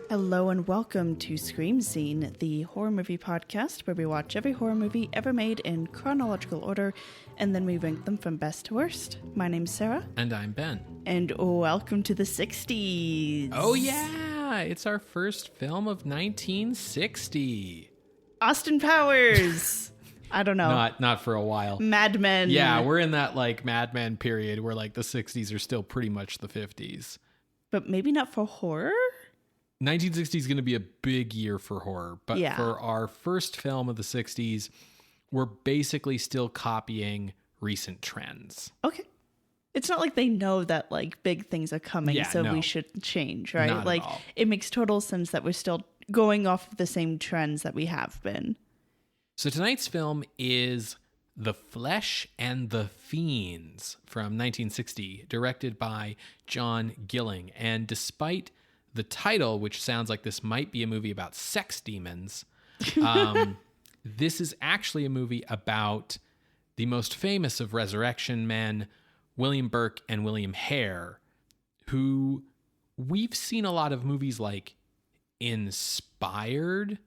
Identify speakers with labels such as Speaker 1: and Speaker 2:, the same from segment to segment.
Speaker 1: Hello and welcome to Scream Scene, the horror movie podcast where we watch every horror movie ever made in chronological order and then we rank them from best to worst. My name's Sarah.
Speaker 2: And I'm Ben.
Speaker 1: And welcome to the 60s.
Speaker 2: Oh yeah, it's our first film of 1960.
Speaker 1: Austin Powers. I don't know.
Speaker 2: Not for a while.
Speaker 1: Mad Men.
Speaker 2: Yeah, we're in that like Mad Men period where like the 60s are still pretty much the 50s.
Speaker 1: But maybe not for horror?
Speaker 2: 1960 is going to be a big year for horror, but
Speaker 1: yeah.
Speaker 2: For our first film of the 60s, we're basically still copying recent trends.
Speaker 1: Okay. It's not like they know that like big things are coming, we should change, right?
Speaker 2: Not
Speaker 1: like
Speaker 2: at all.
Speaker 1: It makes total sense that we're still going off of the same trends that we have been.
Speaker 2: So tonight's film is The FLESH and the Fiends from 1960, directed by John Gilling. And despite the title, which sounds like this might be a movie about sex demons, this is actually a movie about the most famous of resurrection men, William Burke and William Hare, who we've seen a lot of movies like inspired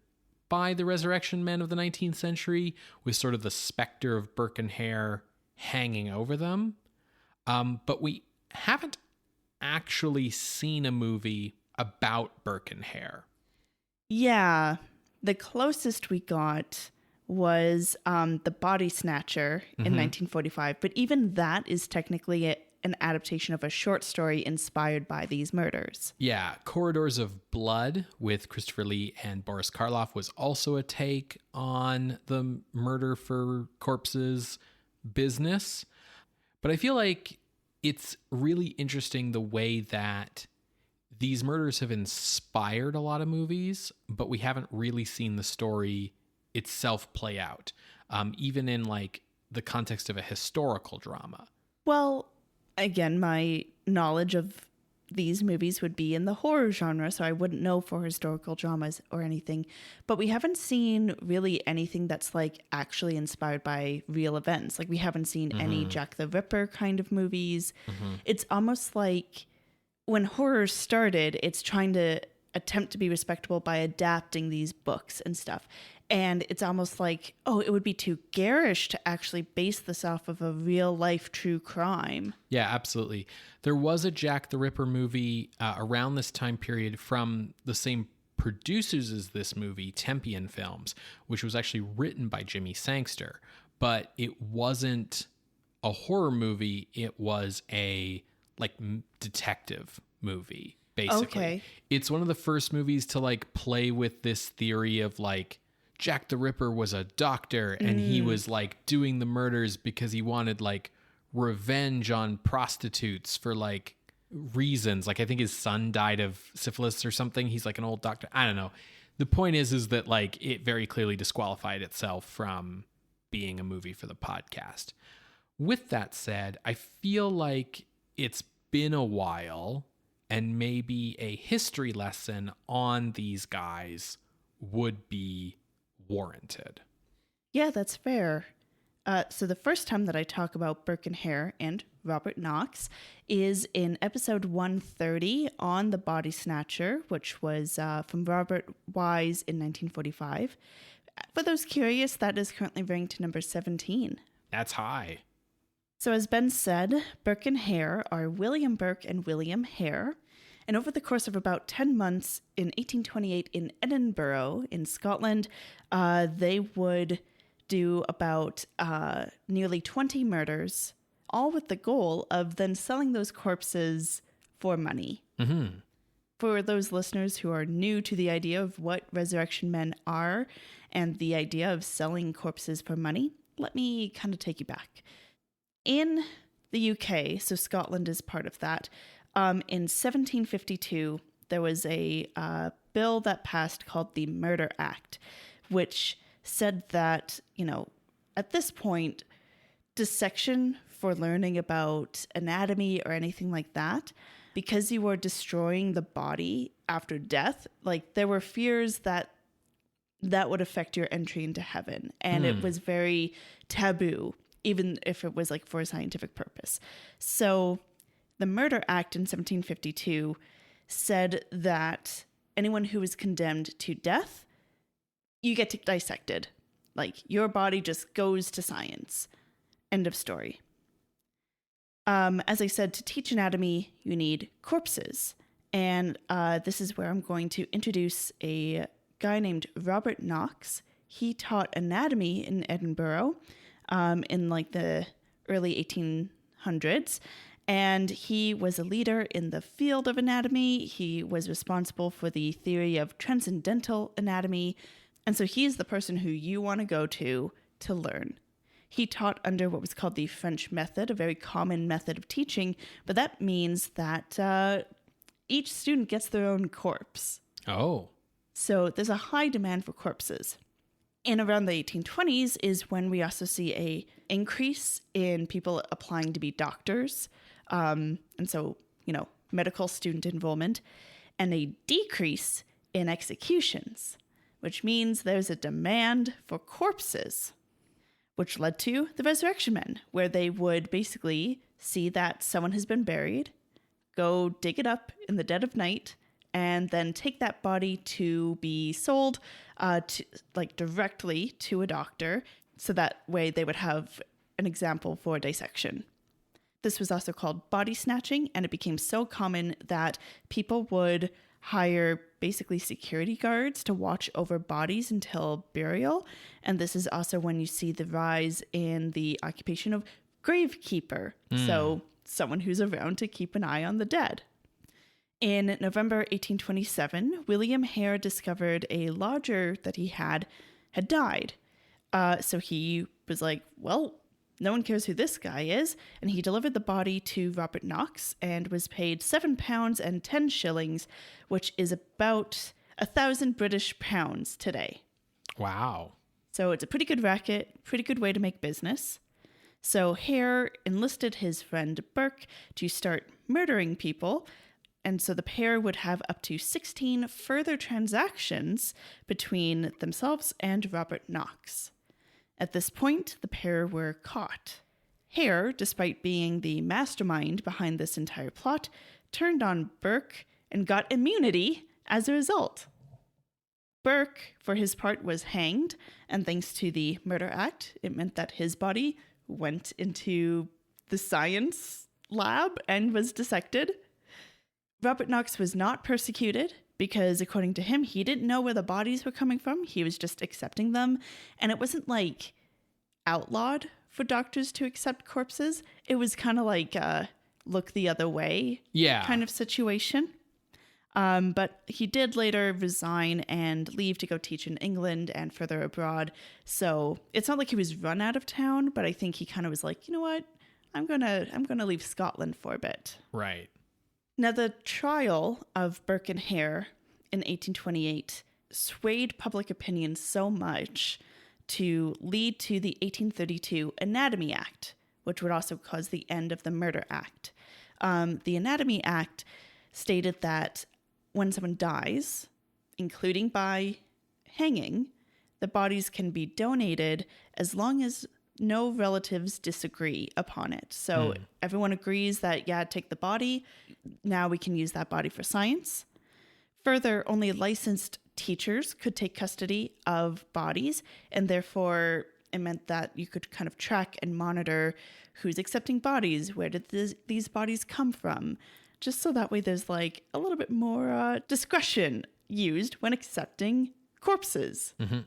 Speaker 2: by the resurrection men of the 19th century, with sort of the specter of Burke and Hare hanging over them. But we haven't actually seen a movie about Burke and Hare.
Speaker 1: Yeah, the closest we got was The Body Snatcher in 1945, but even that is technically an adaptation of a short story inspired by these murders.
Speaker 2: Yeah, Corridors of Blood with Christopher Lee and Boris Karloff was also a take on the murder for corpses business. But I feel like it's really interesting the way that these murders have inspired a lot of movies, but we haven't really seen the story itself play out, even in like the context of a historical drama.
Speaker 1: Well, again, my knowledge of these movies would be in the horror genre, so I wouldn't know for historical dramas or anything, but we haven't seen really anything that's like actually inspired by real events. Like we haven't seen any Jack the Ripper kind of movies. It's almost like when horror started, it's trying to attempt to be respectable by adapting these books and stuff. And it's almost like, oh, it would be too garish to actually base this off of a real life true crime.
Speaker 2: Yeah, absolutely. There was a Jack the Ripper movie around this time period from the same producers as this movie, Tempian Films, which was actually written by Jimmy Sangster. But it wasn't a horror movie. It was a like detective movie, basically.
Speaker 1: Okay.
Speaker 2: It's one of the first movies to like play with this theory of like Jack the Ripper was a doctor and he was like doing the murders because he wanted like revenge on prostitutes for like reasons. Like I think his son died of syphilis or something. He's like an old doctor. I don't know. The point is that like it very clearly disqualified itself from being a movie for the podcast. With that said, I feel like it's been a while and maybe a history lesson on these guys would be warranted.
Speaker 1: Yeah, that's fair. So the first time that I talk about Burke and Hare and Robert Knox is in episode 130 on The Body Snatcher, which was from Robert Wise in 1945. For those curious, that is currently ranked number 17.
Speaker 2: That's high.
Speaker 1: So as Ben said, Burke and Hare are William Burke and William Hare. And over the course of about 10 months in 1828 in Edinburgh in Scotland, they would do about nearly 20 murders, all with the goal of then selling those corpses for money.
Speaker 2: Mm-hmm.
Speaker 1: For those listeners who are new to the idea of what resurrection men are and the idea of selling corpses for money, let me kind of take you back. In the UK, so Scotland is part of that, in 1752, there was a bill that passed called the Murder Act, which said that, at this point, dissection for learning about anatomy or anything like that, because you were destroying the body after death, like there were fears that that would affect your entry into heaven. And it was very taboo, even if it was like for a scientific purpose. So the Murder Act in 1752 said that anyone who was condemned to death, you get dissected. Like, your body just goes to science. End of story. As I said, to teach anatomy, you need corpses. And this is where I'm going to introduce a guy named Robert Knox. He taught anatomy in Edinburgh in like the early 1800s. And he was a leader in the field of anatomy. He was responsible for the theory of transcendental anatomy. And so he's the person who you want to go to learn. He taught under what was called the French method, a very common method of teaching. But that means that each student gets their own corpse.
Speaker 2: Oh.
Speaker 1: So there's a high demand for corpses. In around the 1820s is when we also see a increase in people applying to be doctors. And so, medical student enrollment, and a decrease in executions, which means there's a demand for corpses, which led to the Resurrection Men, where they would basically see that someone has been buried, go dig it up in the dead of night, and then take that body to be sold directly to a doctor, so that way they would have an example for dissection. This was also called body snatching, and it became so common that people would hire basically security guards to watch over bodies until burial. And this is also when you see the rise in the occupation of gravekeeper. So someone who's around to keep an eye on the dead. In November 1827, William Hare discovered a lodger that he had died. So he was like, well, no one cares who this guy is. And he delivered the body to Robert Knox and was paid £7 and 10 shillings, which is about 1,000 British pounds today.
Speaker 2: Wow.
Speaker 1: So it's a pretty good racket, pretty good way to make business. So Hare enlisted his friend Burke to start murdering people. And so the pair would have up to 16 further transactions between themselves and Robert Knox. At this point, the pair were caught. Hare, despite being the mastermind behind this entire plot, turned on Burke and got immunity as a result. Burke, for his part, was hanged, and thanks to the Murder Act, it meant that his body went into the science lab and was dissected. Robert Knox was not persecuted because, according to him, he didn't know where the bodies were coming from. He was just accepting them. And it wasn't like outlawed for doctors to accept corpses. It was kind of like look the other way kind of situation. But he did later resign and leave to go teach in England and further abroad. So it's not like he was run out of town, but I think he kind of was like, you know what? I'm gonna leave Scotland for a bit.
Speaker 2: Right.
Speaker 1: Now, the trial of Burke and Hare in 1828 swayed public opinion so much to lead to the 1832 Anatomy Act, which would also cause the end of the Murder Act. The Anatomy Act stated that when someone dies, including by hanging, the bodies can be donated as long as no relatives disagree upon it. So everyone agrees that, take the body. Now we can use that body for science. Further, only licensed teachers could take custody of bodies, and therefore it meant that you could kind of track and monitor who's accepting bodies, where did these bodies come from, just so that way there's like a little bit more discretion used when accepting corpses. Mm-hmm.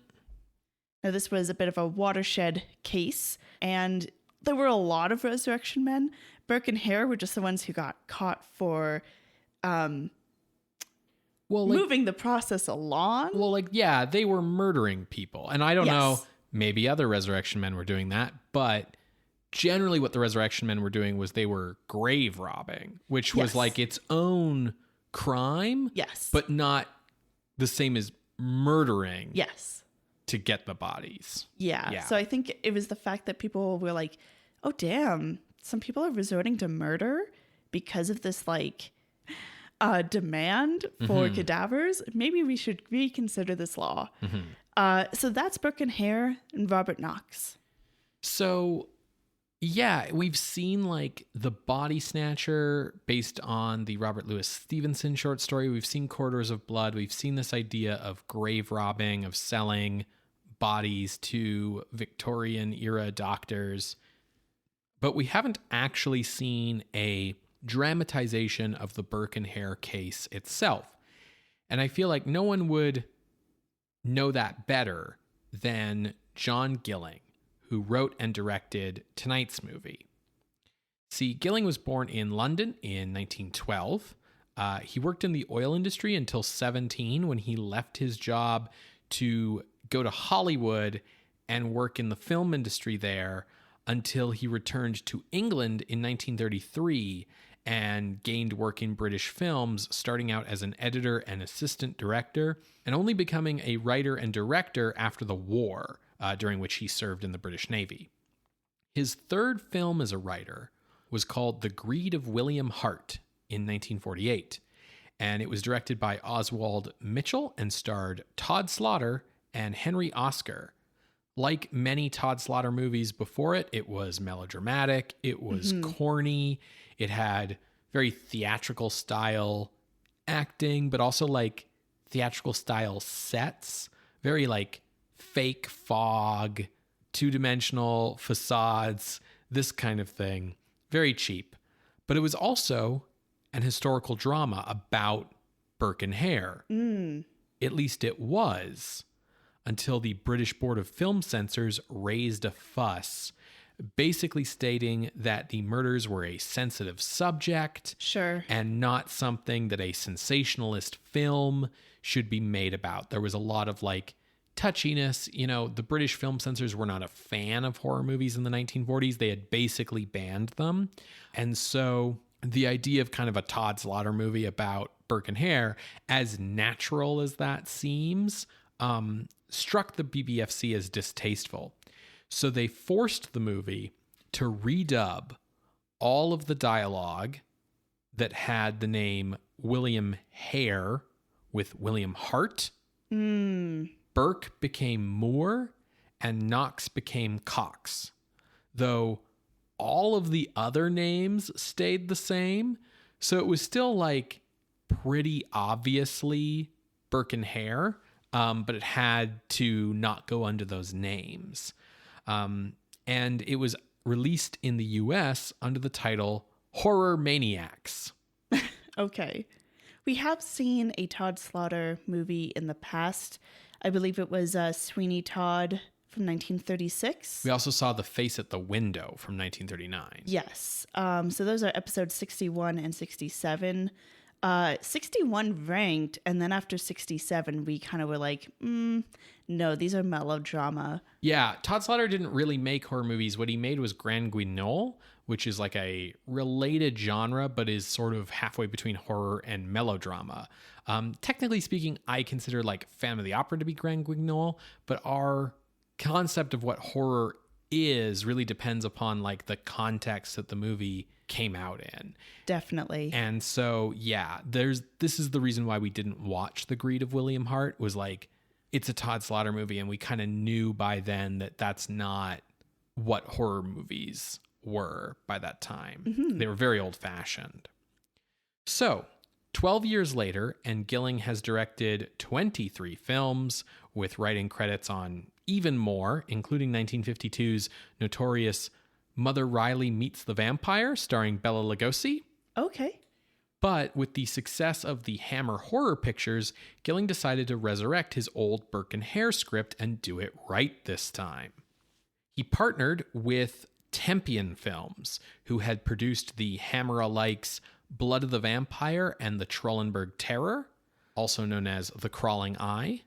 Speaker 1: Now, this was a bit of a watershed case, and there were a lot of resurrection men. Burke and Hare were just the ones who got caught for moving the process along.
Speaker 2: Well, they were murdering people. And I don't know, maybe other resurrection men were doing that, but generally what the resurrection men were doing was they were grave robbing, which was like its own crime.
Speaker 1: Yes.
Speaker 2: But not the same as murdering.
Speaker 1: Yes.
Speaker 2: To get the bodies.
Speaker 1: Yeah. So I think it was the fact that people were like, oh, damn, some people are resorting to murder because of this, demand for cadavers, maybe we should reconsider this law. So that's Burke and Hare and Robert Knox.
Speaker 2: So, yeah, we've seen like The Body Snatcher based on the Robert Louis Stevenson short story. We've seen Corridors of Blood. We've seen this idea of grave robbing, of selling bodies to Victorian era doctors. But we haven't actually seen a dramatization of the Burke and Hare case itself. And I feel like no one would know that better than John Gilling, who wrote and directed tonight's movie. See, Gilling was born in London in 1912. He worked in the oil industry until 17 when he left his job to go to Hollywood and work in the film industry there until he returned to England in 1933 and gained work in British films, starting out as an editor and assistant director, and only becoming a writer and director after the war, during which he served in the British Navy. His third film as a writer was called The Greed of William Hart in 1948, and it was directed by Oswald Mitchell and starred Todd Slaughter and Henry Oscar. Like many Todd Slaughter movies before it, it was melodramatic, it was corny, it had very theatrical style acting, but also like theatrical style sets, very like fake fog, two-dimensional facades, this kind of thing. Very cheap. But it was also an historical drama about Burke and Hare. At least it was, until the British Board of Film Censors raised a fuss, basically stating that the murders were a sensitive subject.
Speaker 1: Sure.
Speaker 2: And not something that a sensationalist film should be made about. There was a lot of like touchiness. You know, the British film censors were not a fan of horror movies in the 1940s. They had basically banned them. And so the idea of kind of a Todd Slaughter movie about Burke and Hare, as natural as that seems, struck the BBFC as distasteful. So they forced the movie to redub all of the dialogue that had the name William Hare with William Hart. Burke became Moore and Knox became Cox, though all of the other names stayed the same. So it was still like pretty obviously Burke and Hare, but it had to not go under those names. And it was released in the US under the title Horror Maniacs.
Speaker 1: Okay. We have seen a Todd Slaughter movie in the past. I believe it was Sweeney Todd from 1936.
Speaker 2: We also saw The Face at the Window from 1939.
Speaker 1: Yes. So those are episodes 61 and 67. 61 ranked, and then after 67, we kind of were like, no, these are melodrama.
Speaker 2: Yeah, Todd Slaughter didn't really make horror movies. What he made was Grand Guignol, which is like a related genre, but is sort of halfway between horror and melodrama. Technically speaking, I consider like Phantom of the Opera to be Grand Guignol, but our concept of what horror is really depends upon like the context that the movie came out in.
Speaker 1: Definitely.
Speaker 2: And so, yeah, this is the reason why we didn't watch The Greed of William Hart, was like, it's a Todd Slaughter movie, and we kind of knew by then that that's not what horror movies were by that time. They were very old-fashioned. So, 12 years later, and Gilling has directed 23 films, with writing credits on even more, including 1952's notorious Mother Riley Meets the Vampire, starring Bela Lugosi.
Speaker 1: Okay.
Speaker 2: But with the success of the Hammer horror pictures, Gilling decided to resurrect his old Burke and Hare script and do it right this time. He partnered with Tempian Films, who had produced the Hammer-alikes Blood of the Vampire and the Trollenberg Terror, also known as The Crawling Eye,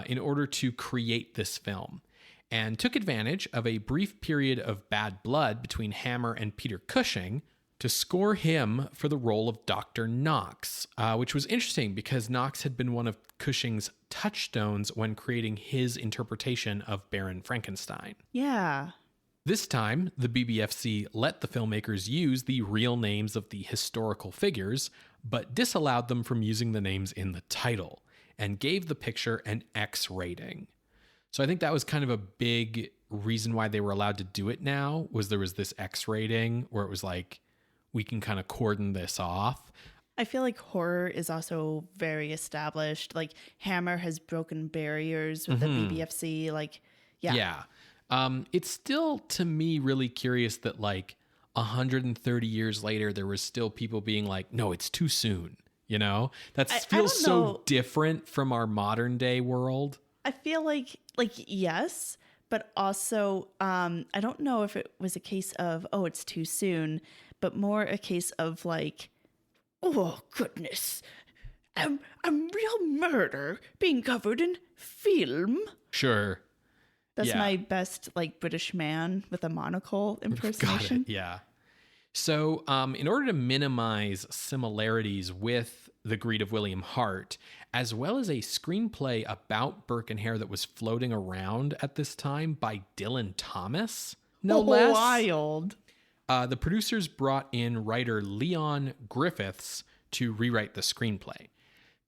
Speaker 2: in order to create this film, and took advantage of a brief period of bad blood between Hammer and Peter Cushing to score him for the role of Dr. Knox, which was interesting because Knox had been one of Cushing's touchstones when creating his interpretation of Baron Frankenstein.
Speaker 1: Yeah.
Speaker 2: This time, the BBFC let the filmmakers use the real names of the historical figures, but disallowed them from using the names in the title, and gave the picture an X rating. So I think that was kind of a big reason why they were allowed to do it now, was there was this X rating where it was like, we can kind of cordon this off.
Speaker 1: I feel like horror is also very established. Like Hammer has broken barriers with the BBFC. Like, yeah.
Speaker 2: It's still, to me, really curious that like 130 years later, there was still people being like, no, it's too soon. You know, that feels so different from our modern day world.
Speaker 1: I feel like yes, but also I don't know if it was a case of, oh, it's too soon, but more a case of like, oh goodness, a real murder being covered in film.
Speaker 2: Sure.
Speaker 1: That's my best like British man with a monocle impersonation.
Speaker 2: Got it. Yeah. So in order to minimize similarities with The Greed of William Hart, as well as a screenplay about Burke and Hare that was floating around at this time by Dylan Thomas, no less.
Speaker 1: Wild.
Speaker 2: The producers brought in writer Leon Griffiths to rewrite the screenplay.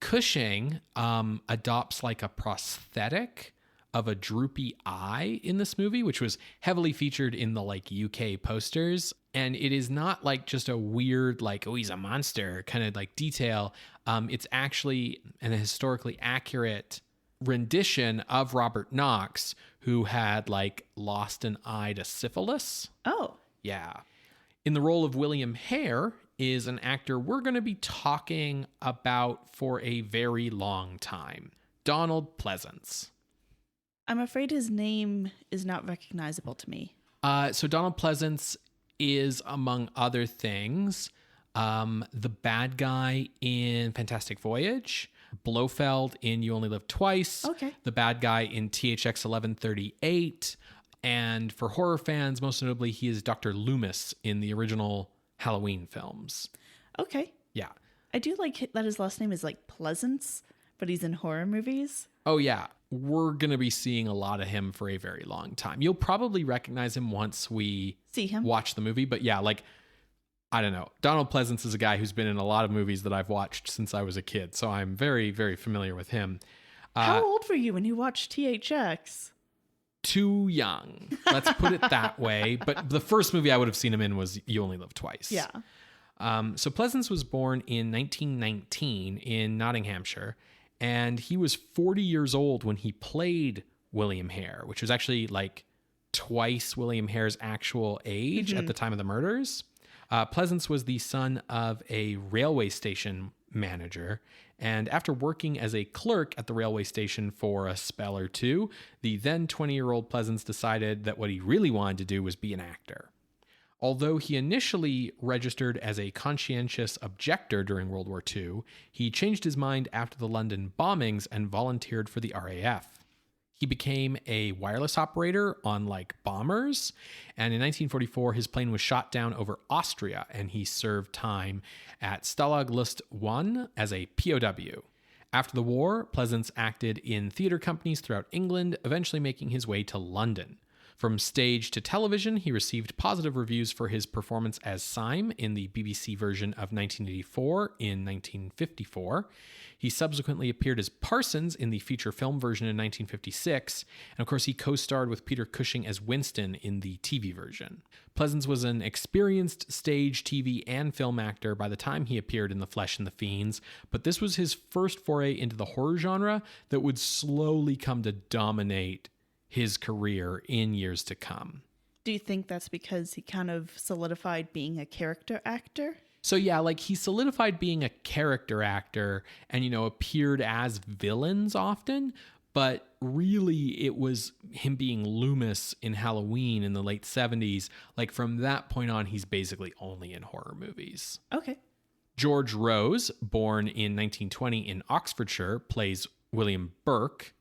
Speaker 2: Cushing adopts like a prosthetic of a droopy eye in this movie, which was heavily featured in the like UK posters. And it is not like just a weird, like, oh, he's a monster kind of like detail. It's actually an historically accurate rendition of Robert Knox, who had like lost an eye to syphilis.
Speaker 1: Oh.
Speaker 2: Yeah. In the role of William Hare is an actor we're going to be talking about for a very long time, Donald Pleasence.
Speaker 1: I'm afraid his name is not recognizable to me.
Speaker 2: So Donald Pleasence is, among other things, the bad guy in Fantastic Voyage, Blofeld in You Only Live Twice, the bad guy in THX 1138, and for horror fans, most notably, he is Dr. Loomis in the original Halloween films.
Speaker 1: Okay.
Speaker 2: Yeah.
Speaker 1: I do like that his last name is like Pleasance, but he's in horror movies.
Speaker 2: Oh, yeah. We're going to be seeing a lot of him for a very long time. You'll probably recognize him once we
Speaker 1: see him
Speaker 2: watch the movie. But yeah, like, I don't know. Donald Pleasence is a guy who's been in a lot of movies that I've watched since I was a kid. So I'm very, very familiar with him.
Speaker 1: How old were you when you watched THX?
Speaker 2: Too young. Let's put it that way. But the first movie I would have seen him in was You Only Live Twice.
Speaker 1: Yeah.
Speaker 2: So Pleasence was born in 1919 in Nottinghamshire. And he was 40 years old when he played William Hare, which was actually like twice William Hare's actual age at the time of the murders. Pleasence was the son of a railway station manager. And after working as a clerk at the railway station for a spell or two, the then 20-year-old Pleasence decided that what he really wanted to do was be an actor. Although he initially registered as a conscientious objector during World War II, he changed his mind after the London bombings and volunteered for the RAF. He became a wireless operator on like bombers, and in 1944 his plane was shot down over Austria and he served time at Stalag Luft I as a POW. After the war, Pleasence acted in theater companies throughout England, eventually making his way to London. From stage to television, he received positive reviews for his performance as Syme in the BBC version of 1984 in 1954. He subsequently appeared as Parsons in the feature film version in 1956, and of course he co-starred with Peter Cushing as Winston in the TV version. Pleasence was an experienced stage, TV, and film actor by the time he appeared in The Flesh and the Fiends, but this was his first foray into the horror genre that would slowly come to dominate his career in years to come.
Speaker 1: Do you think that's because he kind of solidified being a character actor?
Speaker 2: So yeah, like he solidified being a character actor and, you know, appeared as villains often, but really it was him being Loomis in Halloween in the late 70s. Like from that point on, he's basically only in horror movies.
Speaker 1: Okay.
Speaker 2: George Rose, born in 1920 in Oxfordshire, plays William Burke.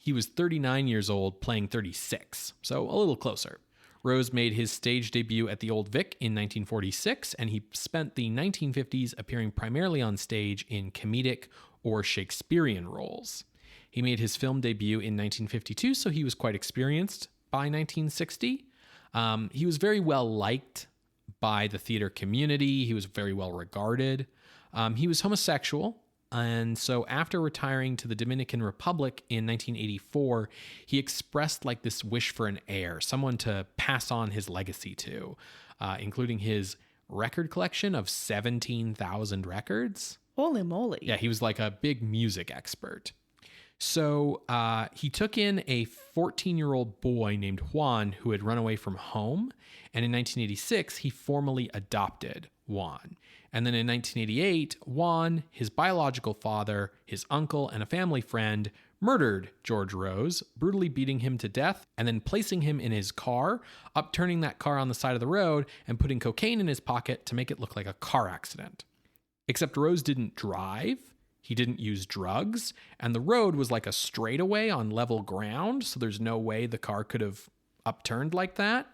Speaker 2: He was 39 years old, playing 36, so a little closer. Rose made his stage debut at the Old Vic in 1946, and he spent the 1950s appearing primarily on stage in comedic or Shakespearean roles. He made his film debut in 1952, so he was quite experienced by 1960. He was very well liked by the theater community. He was very well regarded. He was homosexual. And so after retiring to the Dominican Republic in 1984, he expressed like this wish for an heir, someone to pass on his legacy to, including his record collection of 17,000 records.
Speaker 1: Holy moly.
Speaker 2: Yeah, he was like a big music expert. So he took in a 14-year-old boy named Juan who had run away from home. And in 1986, he formally adopted Juan. And then in 1988, Juan, his biological father, his uncle, and a family friend murdered George Rose, brutally beating him to death and then placing him in his car, upturning that car on the side of the road and putting cocaine in his pocket to make it look like a car accident. Except Rose didn't drive, he didn't use drugs, and the road was like a straightaway on level ground, so there's no way the car could have upturned like that.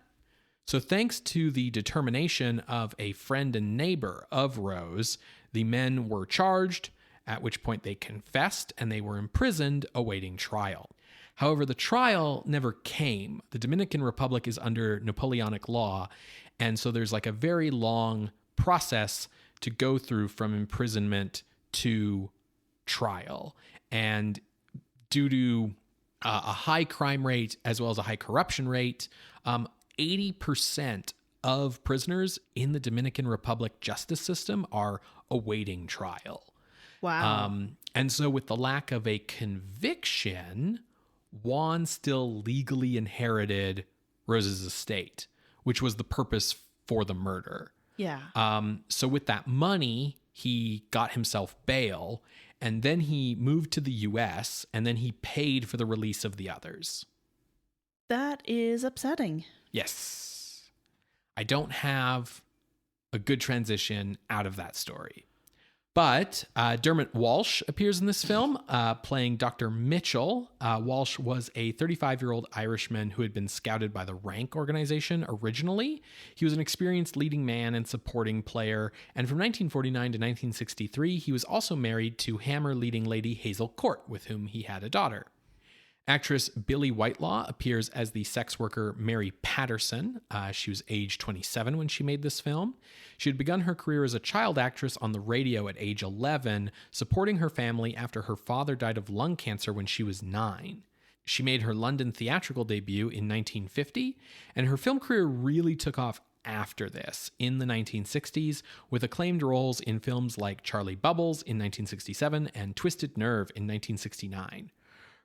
Speaker 2: So thanks to the determination of a friend and neighbor of Rose, the men were charged, at which point they confessed and they were imprisoned awaiting trial. However, the trial never came. The Dominican Republic is under Napoleonic law, and so there's like a very long process to go through from imprisonment to trial. And due to a high crime rate as well as a high corruption rate, 80% of prisoners in the Dominican Republic justice system are awaiting trial.
Speaker 1: Wow.
Speaker 2: And so with the lack of a conviction, Juan still legally inherited Rose's estate, which was the purpose for the murder.
Speaker 1: Yeah.
Speaker 2: So with that money, he got himself bail, and then he moved to the US, and then he paid for the release of the others.
Speaker 1: That is upsetting.
Speaker 2: Yes. I don't have a good transition out of that story. But Dermot Walsh appears in this film, playing Dr. Mitchell. Walsh was a 35-year-old Irishman who had been scouted by the Rank organization originally. He was an experienced leading man and supporting player, and from 1949 to 1963, he was also married to Hammer leading lady Hazel Court, with whom he had a daughter. Actress Billie Whitelaw appears as the sex worker Mary Patterson. She was age 27 when she made this film. She had begun her career as a child actress on the radio at age 11, supporting her family after her father died of lung cancer when she was 9. She made her London theatrical debut in 1950, and her film career really took off after this in the 1960s, with acclaimed roles in films like Charlie Bubbles in 1967 and Twisted Nerve in 1969.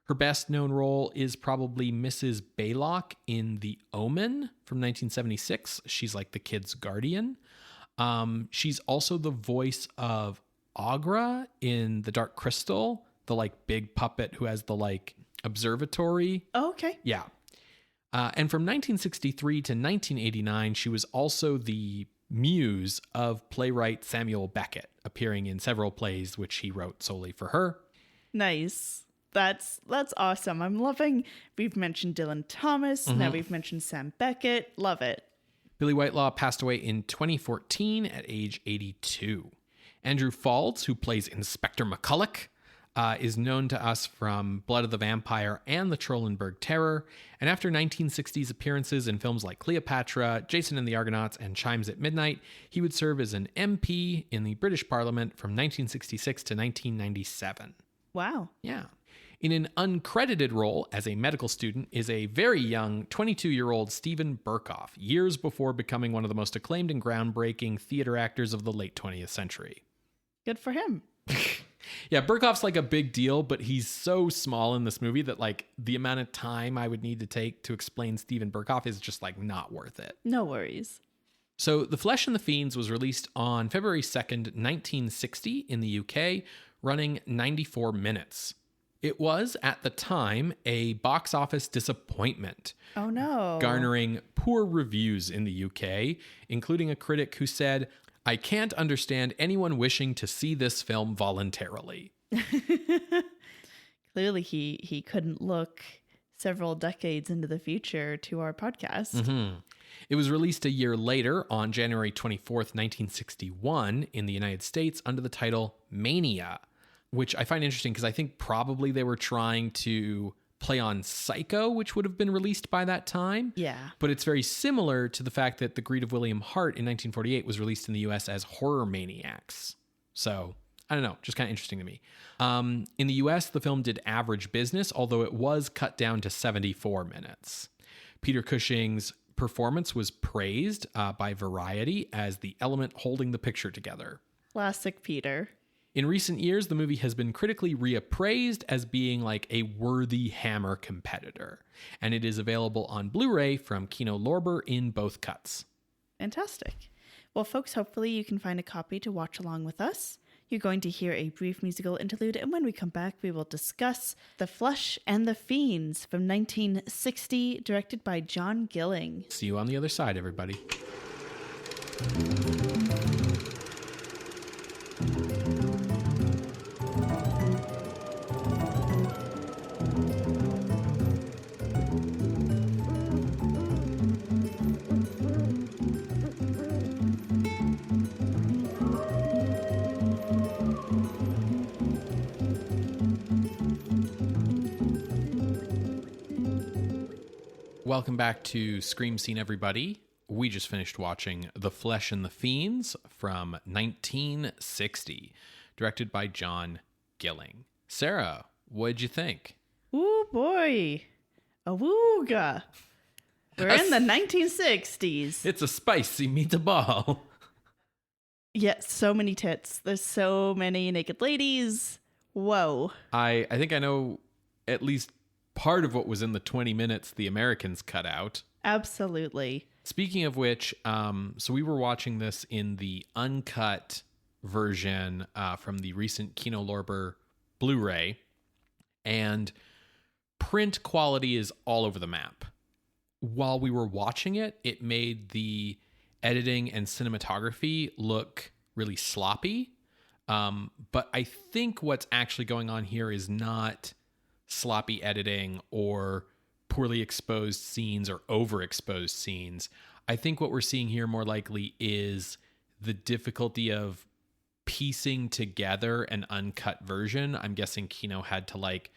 Speaker 2: Her best-known role is probably Mrs. Baylock in The Omen from 1976. She's like the kid's guardian. She's also the voice of Agra in The Dark Crystal, the like big puppet who has the like observatory.
Speaker 1: Oh, okay.
Speaker 2: Yeah. And from 1963 to 1989, she was also the muse of playwright Samuel Beckett, appearing in several plays which he wrote solely for her.
Speaker 1: Nice. That's awesome. I'm loving, we've mentioned Dylan Thomas. Now we've mentioned Sam Beckett. Love it.
Speaker 2: Billie Whitelaw passed away in 2014 at age 82. Andrew Faulds, who plays Inspector McCulloch, is known to us from Blood of the Vampire and the Trollenberg Terror. And after 1960s appearances in films like Cleopatra, Jason and the Argonauts, and Chimes at Midnight, he would serve as an MP in the British Parliament from 1966 to 1997.
Speaker 1: Wow.
Speaker 2: Yeah. In an uncredited role as a medical student is a very young 22-year-old Stephen Burkoff, years before becoming one of the most acclaimed and groundbreaking theater actors of the late 20th century.
Speaker 1: Good for him.
Speaker 2: Yeah, Burkoff's like a big deal, but he's so small in this movie that like the amount of time I would need to take to explain Stephen Burkoff is just like not worth it.
Speaker 1: No worries.
Speaker 2: So The Flesh and the Fiends was released on February 2nd, 1960 in the UK, running 94 minutes. It was, at the time, a box office disappointment.
Speaker 1: Oh, no.
Speaker 2: Garnering poor reviews in the UK, including a critic who said, "I can't understand anyone wishing to see this film voluntarily."
Speaker 1: Clearly, he couldn't look several decades into the future to our podcast.
Speaker 2: Mm-hmm. It was released a year later on January 24th, 1961 in the United States under the title Mania, which I find interesting because I think probably they were trying to play on Psycho, which would have been released by that time.
Speaker 1: Yeah.
Speaker 2: But it's very similar to the fact that The Greed of William Hart in 1948 was released in the US as Horror Maniacs. So, I don't know, just kind of interesting to me. In the US, the film did average business, although it was cut down to 74 minutes. Peter Cushing's performance was praised by Variety as the element holding the picture together.
Speaker 1: Classic Peter.
Speaker 2: In recent years, the movie has been critically reappraised as being like a worthy Hammer competitor, and it is available on Blu-ray from Kino Lorber in both cuts.
Speaker 1: Fantastic. Well, folks, hopefully you can find a copy to watch along with us. You're going to hear a brief musical interlude, and when we come back, we will discuss The Flesh and the Fiends from 1960, directed by John Gilling.
Speaker 2: See you on the other side, everybody. Welcome back to Scream Scene, everybody. We just finished watching The Flesh and the Fiends from 1960, directed by John Gilling. Sarah, what'd you think?
Speaker 1: Ooh, boy. Awooga. We're in the 1960s.
Speaker 2: It's a spicy meatball.
Speaker 1: Yes, so many tits. There's so many naked ladies. Whoa.
Speaker 2: I think I know at least part of what was in the 20 minutes the Americans cut out.
Speaker 1: Absolutely.
Speaker 2: Speaking of which, so we were watching this in the uncut version from the recent Kino Lorber Blu-ray, and print quality is all over the map. While we were watching it, it made the editing and cinematography look really sloppy. But I think what's actually going on here is not sloppy editing or poorly exposed scenes or overexposed scenes. I think what we're seeing here more likely is the difficulty of piecing together an uncut version. I'm guessing Kino had to like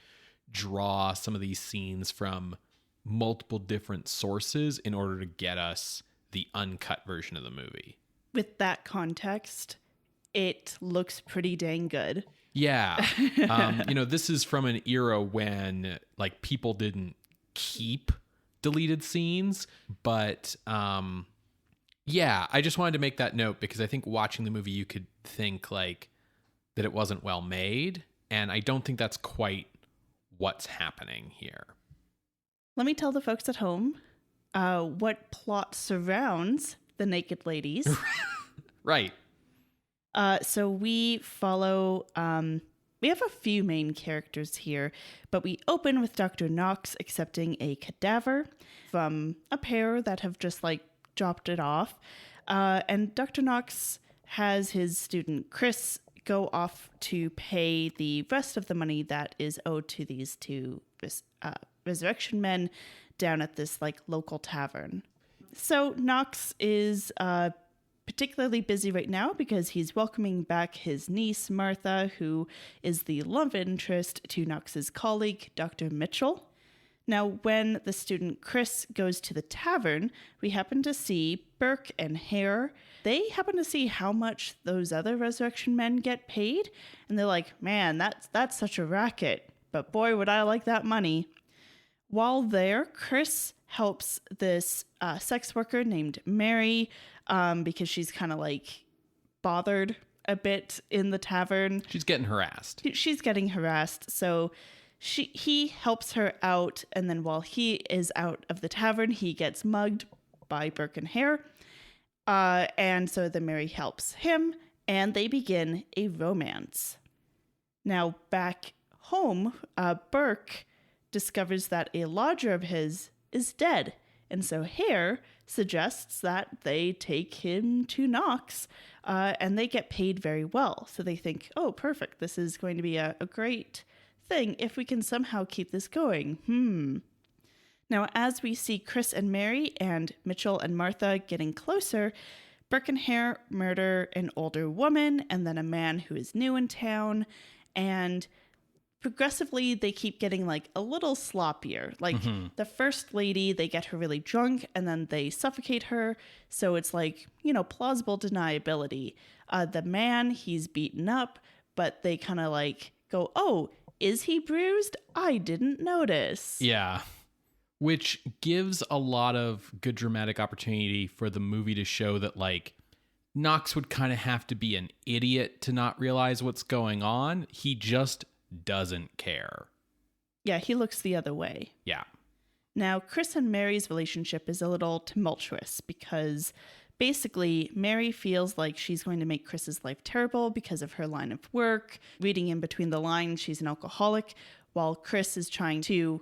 Speaker 2: draw some of these scenes from multiple different sources in order to get us the uncut version of the movie.
Speaker 1: With that context, it looks pretty dang good.
Speaker 2: Yeah. This is from an era when like people didn't keep deleted scenes, but yeah, I just wanted to make that note because I think watching the movie, you could think like that it wasn't well made. And I don't think that's quite what's happening here.
Speaker 1: Let me tell the folks at home what plot surrounds the naked ladies.
Speaker 2: Right.
Speaker 1: So we follow, we have a few main characters here, but we open with Dr. Knox accepting a cadaver from a pair that have just like dropped it off. And Dr. Knox has his student Chris go off to pay the rest of the money that is owed to these two resurrection men down at this like local tavern. So Knox is particularly busy right now because he's welcoming back his niece, Martha, who is the love interest to Knox's colleague, Dr. Mitchell. Now, when the student Chris goes to the tavern, we happen to see Burke and Hare. They happen to see how much those other resurrection men get paid, and they're like, man, that's such a racket, but boy, would I like that money. While there, Chris helps this sex worker named Mary because she's kind of like bothered a bit in the tavern.
Speaker 2: She's getting harassed.
Speaker 1: She's getting harassed. So he helps her out. And then while he is out of the tavern, he gets mugged by Burke and Hare. And so then Mary helps him and they begin a romance. Now back home, Burke discovers that a lodger of his is dead. And so Hare suggests that they take him to Knox and they get paid very well. So they think, oh, perfect. This is going to be a great thing if we can somehow keep this going. Now, as we see Chris and Mary and Mitchell and Martha getting closer, Burke and Hare murder an older woman and then a man who is new in town. And progressively they keep getting like a little sloppier. Like the first lady, they get her really drunk and then they suffocate her. So it's like, plausible deniability. The man, he's beaten up, but they kind of like go, oh, is he bruised? I didn't notice.
Speaker 2: Yeah. Which gives a lot of good dramatic opportunity for the movie to show that, like, Knox would kind of have to be an idiot to not realize what's going on. He just doesn't care.
Speaker 1: Yeah, he looks the other way.
Speaker 2: Yeah.
Speaker 1: Now, Chris and Mary's relationship is a little tumultuous because basically Mary feels like she's going to make Chris's life terrible because of her line of work. Reading in between the lines, she's an alcoholic, while Chris is trying to,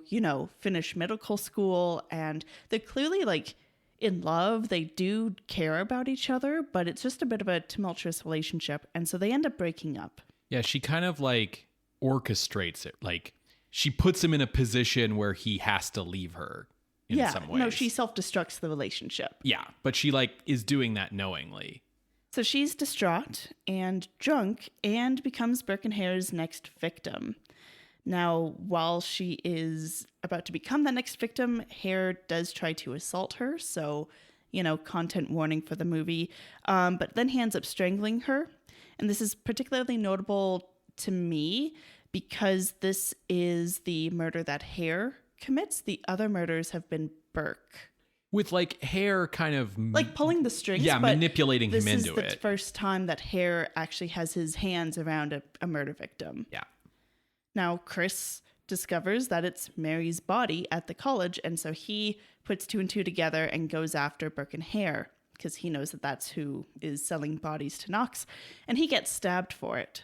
Speaker 1: finish medical school. And they're clearly like in love. They do care about each other, but it's just a bit of a tumultuous relationship. And so they end up breaking up.
Speaker 2: Yeah, she kind of like orchestrates it. Like she puts him in a position where he has to leave her in some ways.
Speaker 1: No, she self-destructs the relationship.
Speaker 2: Yeah, but she like is doing that knowingly.
Speaker 1: So she's distraught and drunk and becomes Burke and Hare's next victim. Now, while she is about to become the next victim, Hare does try to assault her. So, content warning for the movie. But then he ends up strangling her. And this is particularly notable to me because this is the murder that Hare commits. The other murders have been Burke.
Speaker 2: With like Hare kind of
Speaker 1: like pulling the strings.
Speaker 2: Yeah,
Speaker 1: but
Speaker 2: manipulating him into it.
Speaker 1: This is the first time that Hare actually has his hands around a murder victim.
Speaker 2: Yeah.
Speaker 1: Now, Chris discovers that it's Mary's body at the college, and so he puts two and two together and goes after Burke and Hare because he knows that that's who is selling bodies to Knox, and he gets stabbed for it.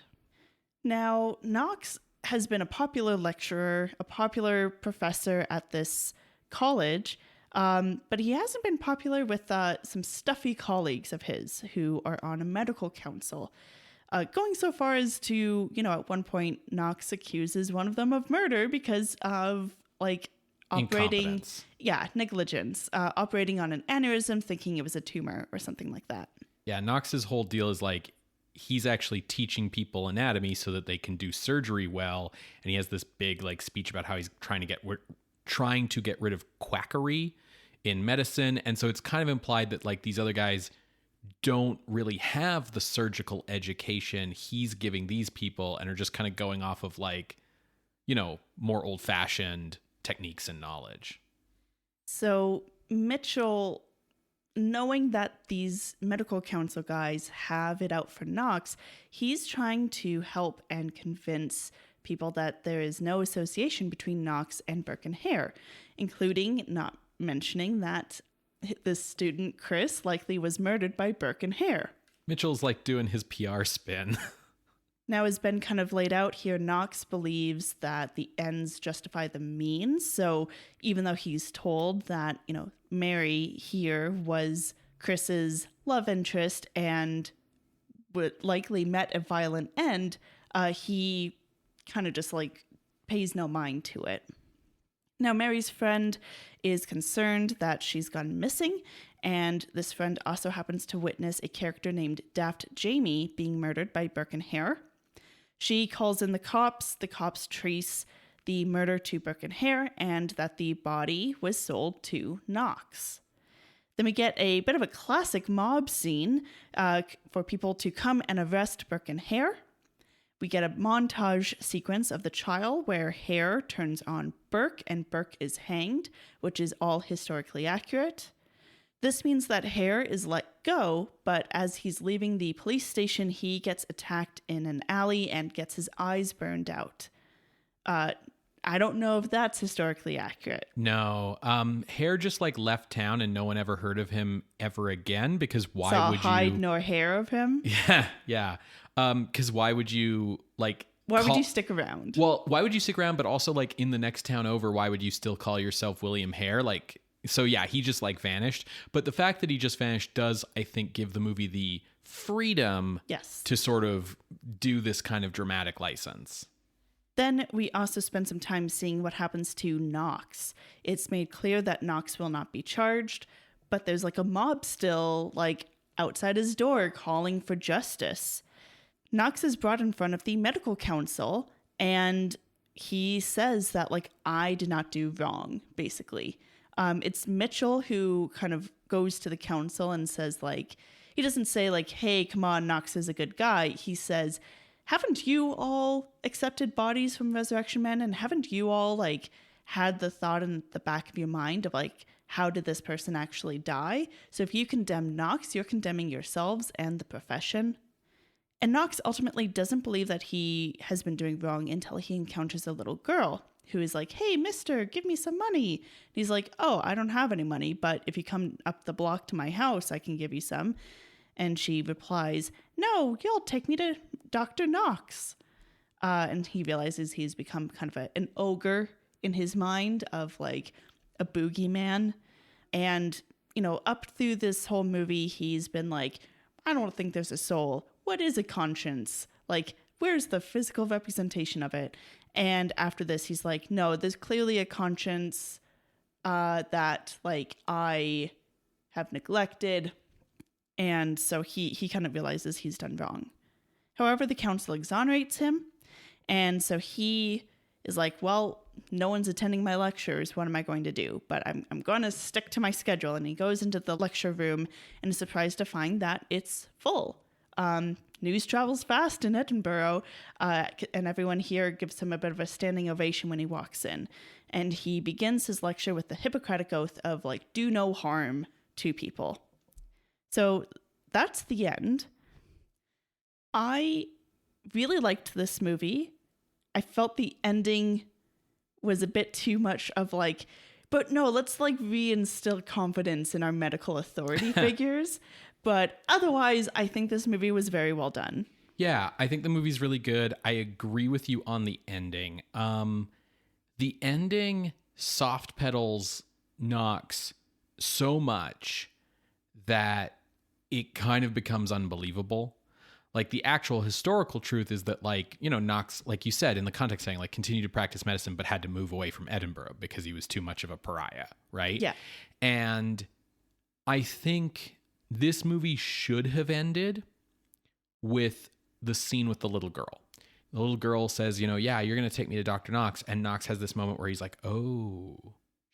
Speaker 1: Now, Knox has been a popular lecturer, a popular professor at this college, but he hasn't been popular with some stuffy colleagues of his who are on a medical council. Going so far as to, at one point, Knox accuses one of them of murder because of, like, operating... negligence. Operating on an aneurysm, thinking it was a tumor or something like that.
Speaker 2: Yeah, Knox's whole deal is, like, he's actually teaching people anatomy so that they can do surgery well, and he has this big, like, speech about how he's trying to get rid of quackery in medicine, and so it's kind of implied that, like, these other guys don't really have the surgical education he's giving these people and are just kind of going off of like, more old-fashioned techniques and knowledge.
Speaker 1: So Mitchell, knowing that these medical council guys have it out for Knox, he's trying to help and convince people that there is no association between Knox and Burke and Hare, including not mentioning that this student, Chris, likely was murdered by Burke and Hare.
Speaker 2: Mitchell's like doing his PR spin.
Speaker 1: Now, as Ben kind of laid out here, Knox believes that the ends justify the means. So even though he's told that, Mary here was Chris's love interest and would likely met a violent end, he kind of just like pays no mind to it. Now, Mary's friend is concerned that she's gone missing, and this friend also happens to witness a character named Daft Jamie being murdered by Burke and Hare. She calls in the cops trace the murder to Burke and Hare, and that the body was sold to Knox. Then we get a bit of a classic mob scene for people to come and arrest Burke and Hare. We get a montage sequence of the trial where Hare turns on Burke and Burke is hanged, which is all historically accurate. This means that Hare is let go, but as he's leaving the police station, he gets attacked in an alley and gets his eyes burned out. I don't know if that's historically accurate.
Speaker 2: No. Hare just like left town and no one ever heard of him ever again because why
Speaker 1: Saw
Speaker 2: would
Speaker 1: hide
Speaker 2: you...
Speaker 1: nor hair of him?
Speaker 2: Yeah. Because why would you like...
Speaker 1: Why would you stick around?
Speaker 2: Well, why would you stick around? But also like in the next town over, why would you still call yourself William Hare? Like, so yeah, he just like vanished. But the fact that he just vanished does, I think, give the movie the freedom to sort of do this kind of dramatic license.
Speaker 1: Then we also spend some time seeing what happens to Knox. It's made clear that Knox will not be charged, but there's like a mob still like outside his door calling for justice. Knox is brought in front of the medical council, and he says that, like, I did not do wrong, basically. It's Mitchell who kind of goes to the council and says, like, he doesn't say, like, hey, come on, Knox is a good guy. He says, haven't you all accepted bodies from Resurrection Men? And haven't you all, like, had the thought in the back of your mind of, like, how did this person actually die? So if you condemn Knox, you're condemning yourselves and the profession. And Knox ultimately doesn't believe that he has been doing wrong until he encounters a little girl who is like, hey, mister, give me some money. And he's like, oh, I don't have any money, but if you come up the block to my house, I can give you some. And she replies, no, you'll take me to Dr. Knox. And he realizes he's become kind of an ogre in his mind of like a boogeyman. And, you know, up through this whole movie, he's been like, I don't think there's a soul. What is a conscience? Like, where's the physical representation of it? And after this, he's like, no, there's clearly a conscience that, like, I have neglected. And so he kind of realizes he's done wrong. However, the council exonerates him. And so he is like, well, no one's attending my lectures. What am I going to do? But I'm going to stick to my schedule. And he goes into the lecture room and is surprised to find that it's full. News travels fast in Edinburgh, and everyone here gives him a bit of a standing ovation when he walks in. And he begins his lecture with the Hippocratic Oath of, like, do no harm to people. So that's the end. I really liked this movie. I felt the ending was a bit too much of, like, but no, let's, like, reinstill confidence in our medical authority figures. But otherwise, I think this movie was very well done.
Speaker 2: Yeah, I think the movie's really good. I agree with you on the ending. The ending soft pedals Knox so much that it kind of becomes unbelievable. Like, the actual historical truth is that, like, you know, Knox, like you said, in the context saying, like, continued to practice medicine, but had to move away from Edinburgh because he was too much of a pariah, right?
Speaker 1: Yeah.
Speaker 2: And I think this movie should have ended with the scene with the little girl. The little girl says, you know, yeah, you're going to take me to Dr. Knox. And Knox has this moment where he's like, oh,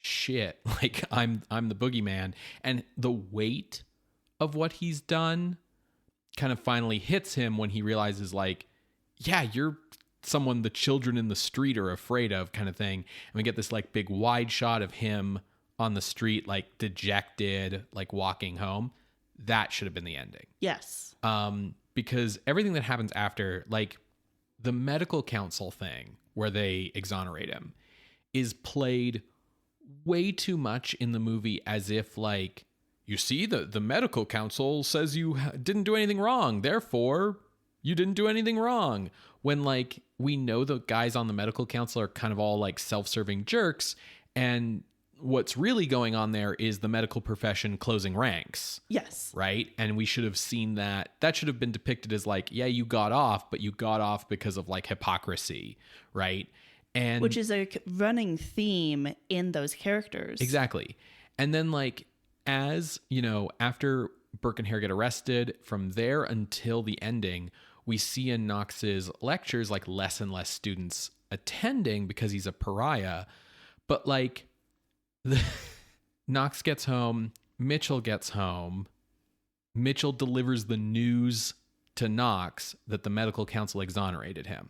Speaker 2: shit. Like, I'm the boogeyman. And the weight of what he's done kind of finally hits him when he realizes, like, yeah, you're someone the children in the street are afraid of, kind of thing. And we get this, like, big wide shot of him on the street, like, dejected, like, walking home. That should have been the ending.
Speaker 1: Yes.
Speaker 2: Because everything that happens after, like, the medical council thing where they exonerate him is played way too much in the movie as if, like, you see, the medical council says you didn't do anything wrong, therefore you didn't do anything wrong. When, like, we know the guys on the medical council are kind of all, like, self-serving jerks, and what's really going on there is the medical profession closing ranks.
Speaker 1: Yes.
Speaker 2: Right? And we should have seen that. That should have been depicted as, like, yeah, you got off, but you got off because of, like, hypocrisy, right? And
Speaker 1: which is a running theme in those characters.
Speaker 2: Exactly. And then, like, as, you know, after Burke and Hare get arrested, from there until the ending, we see in Knox's lectures, like, less and less students attending because he's a pariah. But, like, Knox gets home, Mitchell gets home, Mitchell delivers the news to Knox that the medical council exonerated him.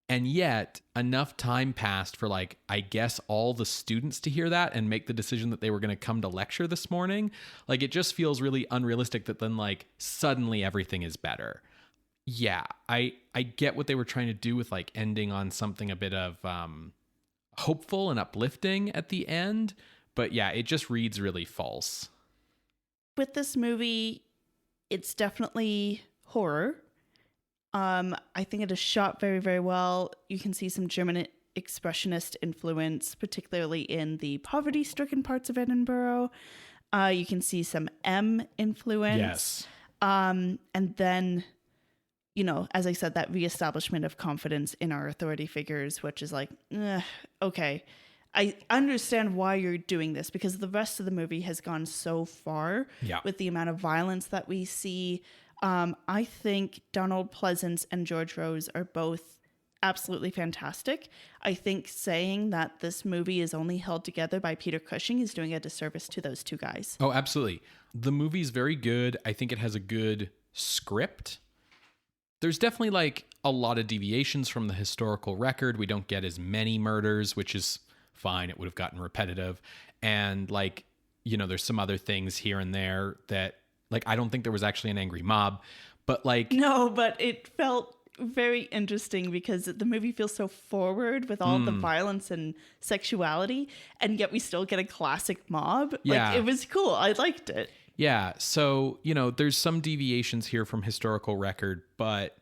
Speaker 2: And yet, enough time passed for, like, I guess all the students to hear that and make the decision that they were going to come to lecture this morning. Like, it just feels really unrealistic that then, like, suddenly everything is better. Yeah, I get what they were trying to do with, like, ending on something a bit of hopeful and uplifting at the end, but yeah, it just reads really false.
Speaker 1: With this movie, it's definitely horror. I think it is shot very, very well. You can see some German expressionist influence, particularly in the poverty-stricken parts of Edinburgh. You can see some M influence.
Speaker 2: Yes.
Speaker 1: And then, you know, as I said, that reestablishment of confidence in our authority figures, which is like, okay, I understand why you're doing this, because the rest of the movie has gone so far with the amount of violence that we see. I think Donald Pleasence and George Rose are both absolutely fantastic. I think saying that this movie is only held together by Peter Cushing is doing a disservice to those two guys.
Speaker 2: Oh, absolutely. The movie's very good. I think it has a good script. There's definitely like a lot of deviations from the historical record. We don't get as many murders, which is fine. It would have gotten repetitive. And like, you know, there's some other things here and there that like, I don't think there was actually an angry mob, but like,
Speaker 1: No, but it felt very interesting because the movie feels so forward with all the violence and sexuality, and yet we still get a classic mob.
Speaker 2: Yeah.
Speaker 1: Like, it was cool. I liked it.
Speaker 2: yeah. So, you know, there's some deviations here from historical record, but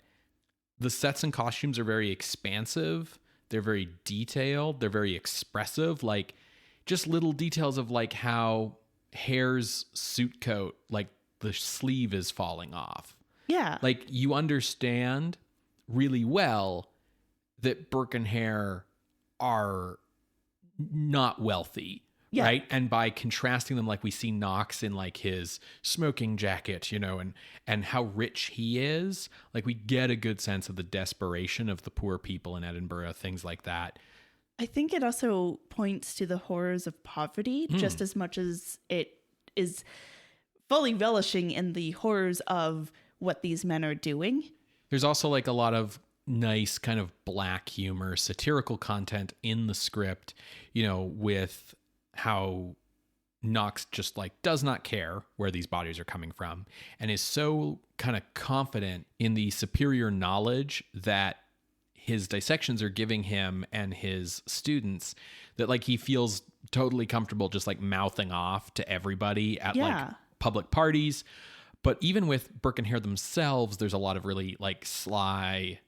Speaker 2: the sets and costumes are very expansive. They're very detailed. They're very expressive. Like just little details of like how Hare's suit coat, like the sleeve is falling off.
Speaker 1: Yeah.
Speaker 2: Like you understand really well that Burke and Hare are not wealthy,
Speaker 1: Yeah.
Speaker 2: right? And by contrasting them, like we see Knox in like his smoking jacket, you know, and how rich he is, like we get a good sense of the desperation of the poor people in Edinburgh, things like that.
Speaker 1: I think it also points to the horrors of poverty just as much as it is fully relishing in the horrors of what these men are doing.
Speaker 2: There's also like a lot of nice kind of black humor, satirical content in the script, you know, with how Knox just like does not care where these bodies are coming from and is so kind of confident in the superior knowledge that his dissections are giving him and his students that like he feels totally comfortable just like mouthing off to everybody at like public parties. But even with Burke and Hare themselves, there's a lot of really like sly,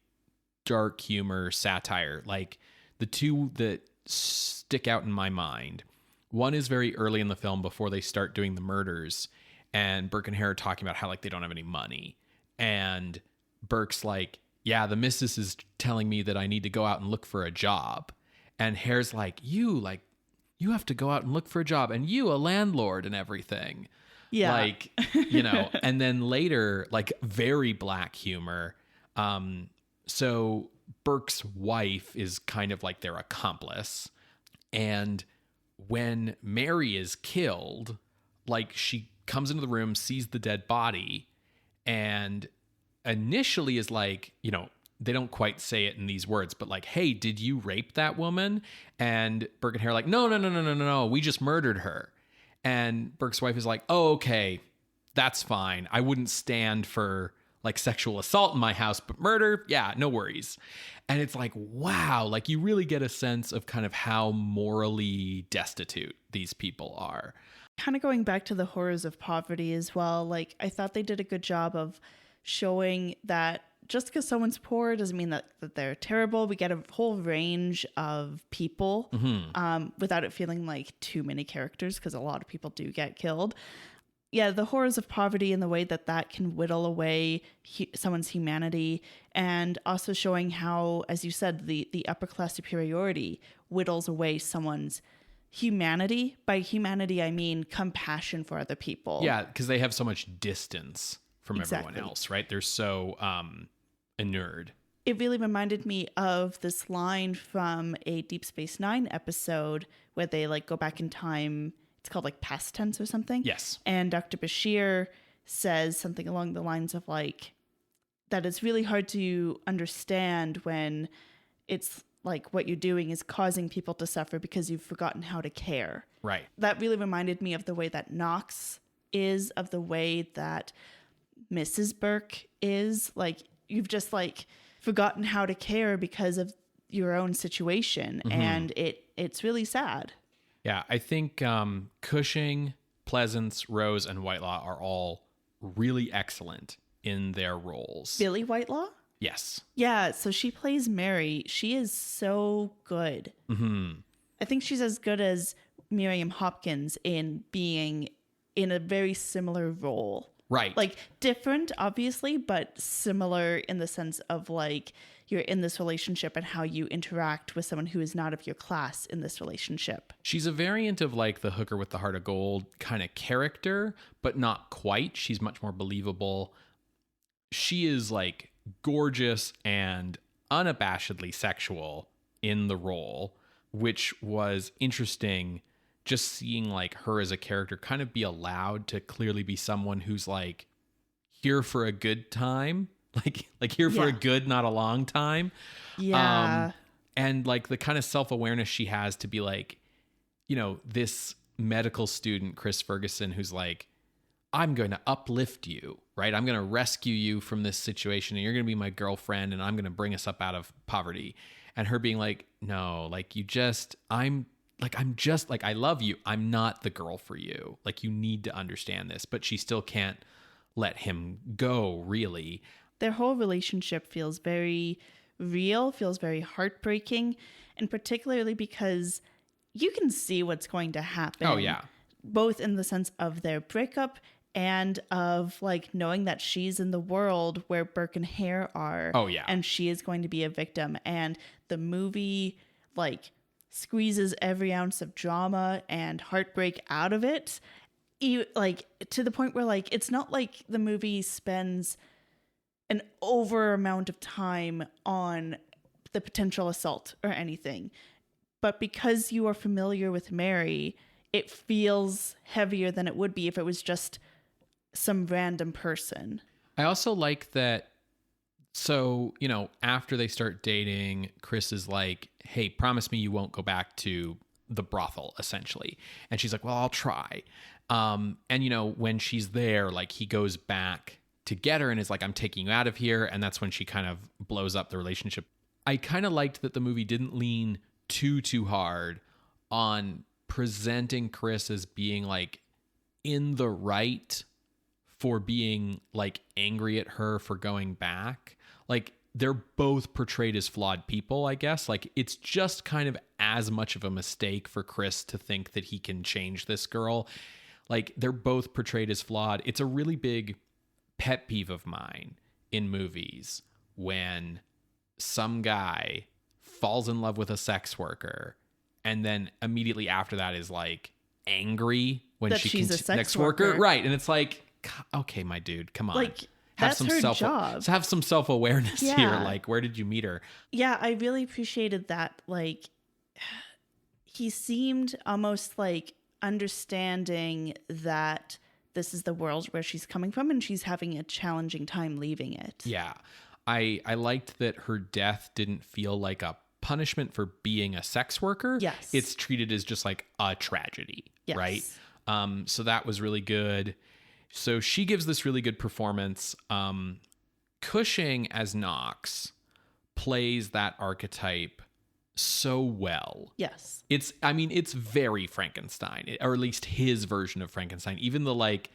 Speaker 2: dark humor, satire. Like the two that stick out in my mind. One is very early in the film before they start doing the murders, and Burke and Hare are talking about how like they don't have any money. And Burke's like, yeah, the missus is telling me that I need to go out and look for a job. And Hare's like, you have to go out and look for a job, and you a landlord and everything.
Speaker 1: Yeah.
Speaker 2: Like, you know, and then later, like very black humor. So Burke's wife is kind of like their accomplice. And when Mary is killed, like she comes into the room, sees the dead body, and initially is like, you know, they don't quite say it in these words, but like, hey, did you rape that woman? And Burke and Hare are like, no, we just murdered her. And Burke's wife is like, oh, okay, that's fine. I wouldn't stand for like sexual assault in my house, but murder, yeah, no worries. And it's like, wow, like you really get a sense of kind of how morally destitute these people are.
Speaker 1: Kind of going back to the horrors of poverty as well. Like I thought they did a good job of showing that just because someone's poor doesn't mean that they're terrible. We get a whole range of people without it feeling like too many characters, because a lot of people do get killed. Yeah, the horrors of poverty and the way that that can whittle away someone's humanity, and also showing how, as you said, the upper class superiority whittles away someone's humanity. By humanity, I mean compassion for other people.
Speaker 2: Yeah, because they have so much distance from everyone else, right? They're so inured.
Speaker 1: It really reminded me of this line from a Deep Space Nine episode where they like go back in time. It's called like past tense or something.
Speaker 2: Yes.
Speaker 1: And Dr. Bashir says something along the lines of like, that it's really hard to understand when it's like what you're doing is causing people to suffer because you've forgotten how to care.
Speaker 2: Right.
Speaker 1: That really reminded me of the way that Knox is, of the way that Mrs. Burke is. Like, you've just like forgotten how to care because of your own situation. And it's really sad.
Speaker 2: Yeah, I think Cushing, Pleasence, Rose, and Whitelaw are all really excellent in their roles.
Speaker 1: Billy Whitelaw?
Speaker 2: Yes.
Speaker 1: Yeah, so she plays Mary. She is so good. I think she's as good as Miriam Hopkins in being in a very similar role.
Speaker 2: Right.
Speaker 1: Like different, obviously, but similar in the sense of like you're in this relationship and how you interact with someone who is not of your class in this relationship.
Speaker 2: She's a variant of like the hooker with the heart of gold kind of character, but not quite. She's much more believable. She is like gorgeous and unabashedly sexual in the role, which was interesting. Just seeing like her as a character kind of be allowed to clearly be someone who's like here for a good time, like here for a good, not a long time.
Speaker 1: Yeah.
Speaker 2: And like the kind of self-awareness she has to be like, you know, this medical student, Chris Ferguson, who's like, I'm going to uplift you, right? I'm going to rescue you from this situation, and you're going to be my girlfriend, and I'm going to bring us up out of poverty. And her being like, no, like I love you. I'm not the girl for you. Like, you need to understand this, but she still can't let him go, really.
Speaker 1: Their whole relationship feels very real, feels very heartbreaking, and particularly because you can see what's going to happen.
Speaker 2: Oh, yeah.
Speaker 1: Both in the sense of their breakup and of like knowing that she's in the world where Burke and Hare are.
Speaker 2: Oh, yeah.
Speaker 1: And she is going to be a victim. And the movie like squeezes every ounce of drama and heartbreak out of it. Like to the point where like it's not like the movie spends an over amount of time on the potential assault or anything. But because you are familiar with Mary, it feels heavier than it would be if it was just some random person.
Speaker 2: I also like that. So, you know, after they start dating, Chris is like, hey, promise me you won't go back to the brothel, essentially. And she's like, well, I'll try. And, you know, when she's there, like he goes back to get her and is like, I'm taking you out of here. And that's when she kind of blows up the relationship. I kind of liked that the movie didn't lean too hard on presenting Chris as being like in the right for being like angry at her for going back. Like they're both portrayed as flawed people, I guess. Like it's just kind of as much of a mistake for Chris to think that he can change this girl. Like they're both portrayed as flawed. It's a really big pet peeve of mine in movies when some guy falls in love with a sex worker and then immediately after that is like angry when
Speaker 1: that she's a sex worker.
Speaker 2: Right. And it's like, okay, my dude, come on.
Speaker 1: Like that's her job.
Speaker 2: Have some self-awareness here. Like, where did you meet her?
Speaker 1: Yeah, I really appreciated that. Like, he seemed almost like understanding that this is the world where she's coming from and she's having a challenging time leaving it.
Speaker 2: Yeah. I liked that her death didn't feel like a punishment for being a sex worker.
Speaker 1: Yes.
Speaker 2: It's treated as just like a tragedy, right? So that was really good. So she gives this really good performance. Cushing as Knox plays that archetype so well.
Speaker 1: Yes.
Speaker 2: It's very Frankenstein, or at least his version of Frankenstein. Even the like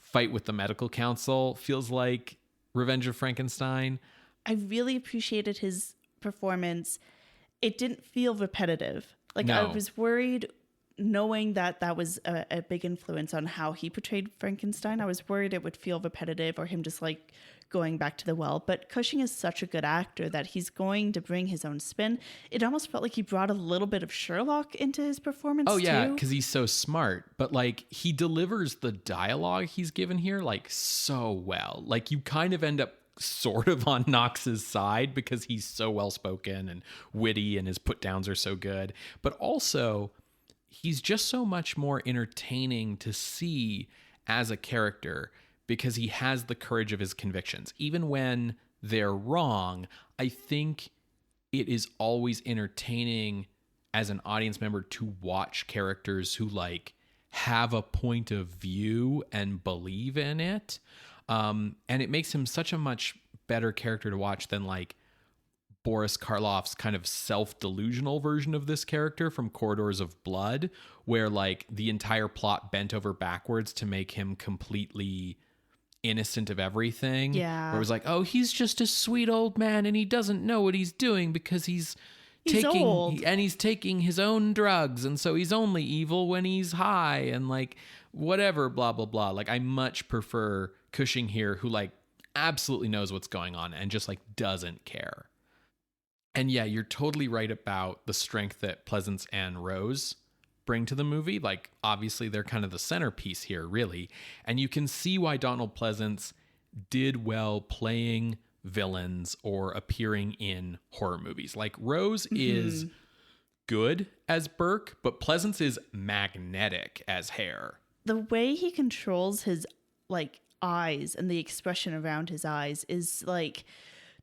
Speaker 2: fight with the medical council feels like Revenge of Frankenstein.
Speaker 1: I really appreciated his performance. It didn't feel repetitive. Like
Speaker 2: No.
Speaker 1: I was worried knowing that that was a big influence on how he portrayed Frankenstein. I was worried it would feel repetitive or him just like going back to the well. But Cushing is such a good actor that he's going to bring his own spin. It almost felt like he brought a little bit of Sherlock into his performance.
Speaker 2: Oh yeah,
Speaker 1: too.
Speaker 2: because he's so smart. But like he delivers the dialogue he's given here like so well. Like you kind of end up sort of on Knox's side because he's so well spoken and witty and his put downs are so good. But also he's just so much more entertaining to see as a character because he has the courage of his convictions. Even when they're wrong, I think it is always entertaining as an audience member to watch characters who like have a point of view and believe in it. And it makes him such a much better character to watch than like Boris Karloff's kind of self-delusional version of this character from Corridors of Blood, where like the entire plot bent over backwards to make him completely innocent of everything.
Speaker 1: Yeah.
Speaker 2: Where it was like, oh, he's just a sweet old man and he doesn't know what he's doing because he's
Speaker 1: old.
Speaker 2: And he's taking his own drugs, and so he's only evil when he's high and like whatever, blah, blah, blah. Like I much prefer Cushing here, who like absolutely knows what's going on and just like doesn't care. And yeah, you're totally right about the strength that Pleasence and Rose bring to the movie. Like obviously they're kind of the centerpiece here, really. And you can see why Donald Pleasence did well playing villains or appearing in horror movies. Like Rose is good as Burke, but Pleasence is magnetic as Hare.
Speaker 1: The way he controls his like eyes and the expression around his eyes is like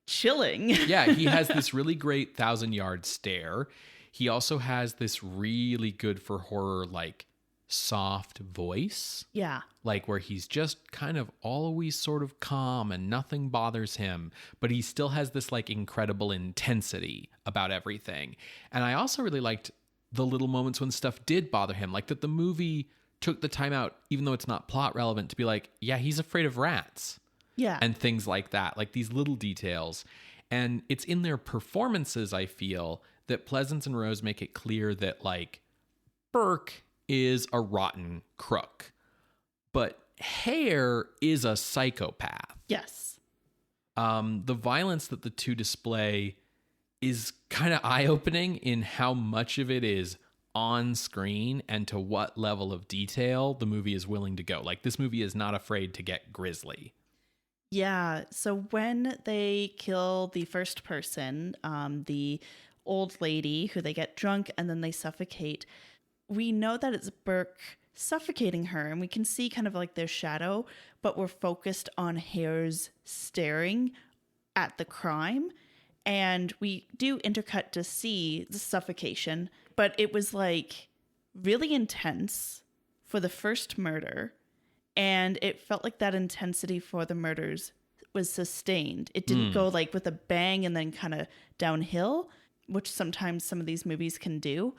Speaker 1: chilling.
Speaker 2: Yeah, he has this really great 1,000-yard stare. He also has this really good for horror, like soft voice.
Speaker 1: Yeah.
Speaker 2: Like where he's just kind of always sort of calm and nothing bothers him, but he still has this like incredible intensity about everything. And I also really liked the little moments when stuff did bother him, like that the movie took the time out, even though it's not plot relevant, to be like, yeah, he's afraid of rats.
Speaker 1: Yeah.
Speaker 2: And things like that, like these little details. And it's in their performances, I feel, that Pleasence and Rose make it clear that like Burke is a rotten crook, but Hare is a psychopath.
Speaker 1: Yes.
Speaker 2: The violence that the two display is kind of eye-opening in how much of it is on screen and to what level of detail the movie is willing to go. Like this movie is not afraid to get grisly.
Speaker 1: Yeah. So when they kill the first person, the old lady who they get drunk and then they suffocate, we know that it's Burke suffocating her and we can see kind of like their shadow, but we're focused on Hare's staring at the crime. And we do intercut to see the suffocation, but it was like really intense for the first murder. And it felt like that intensity for the murders was sustained. It didn't go like with a bang and then kind of downhill, which sometimes some of these movies can do.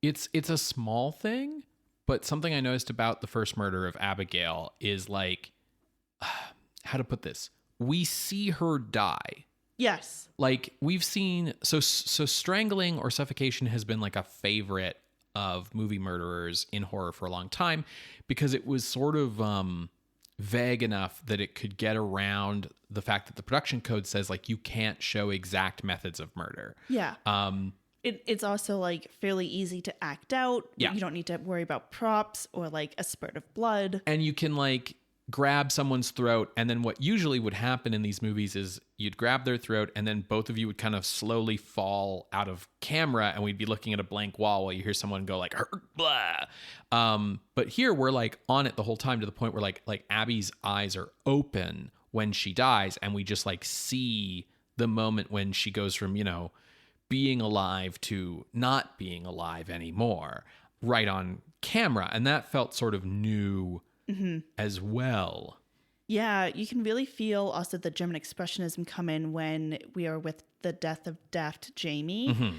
Speaker 2: It's a small thing, but something I noticed about the first murder of Abigail is like, how to put this? We see her die.
Speaker 1: Yes.
Speaker 2: Like we've seen, so strangling or suffocation has been like a favorite of movie murderers in horror for a long time because it was sort of vague enough that it could get around the fact that the production code says like you can't show exact methods of murder.
Speaker 1: Yeah. It's also like fairly easy to act out.
Speaker 2: Yeah.
Speaker 1: You don't need to worry about props or like a spurt of blood.
Speaker 2: And you can like grab someone's throat, and then what usually would happen in these movies is you'd grab their throat and then both of you would kind of slowly fall out of camera and we'd be looking at a blank wall while you hear someone go like blah. But here we're like on it the whole time to the point where like Abby's eyes are open when she dies and we just like see the moment when she goes from, you know, being alive to not being alive anymore right on camera. And that felt sort of new as well.
Speaker 1: Yeah, you can really feel also the German expressionism come in when we are with the death of Daft Jamie,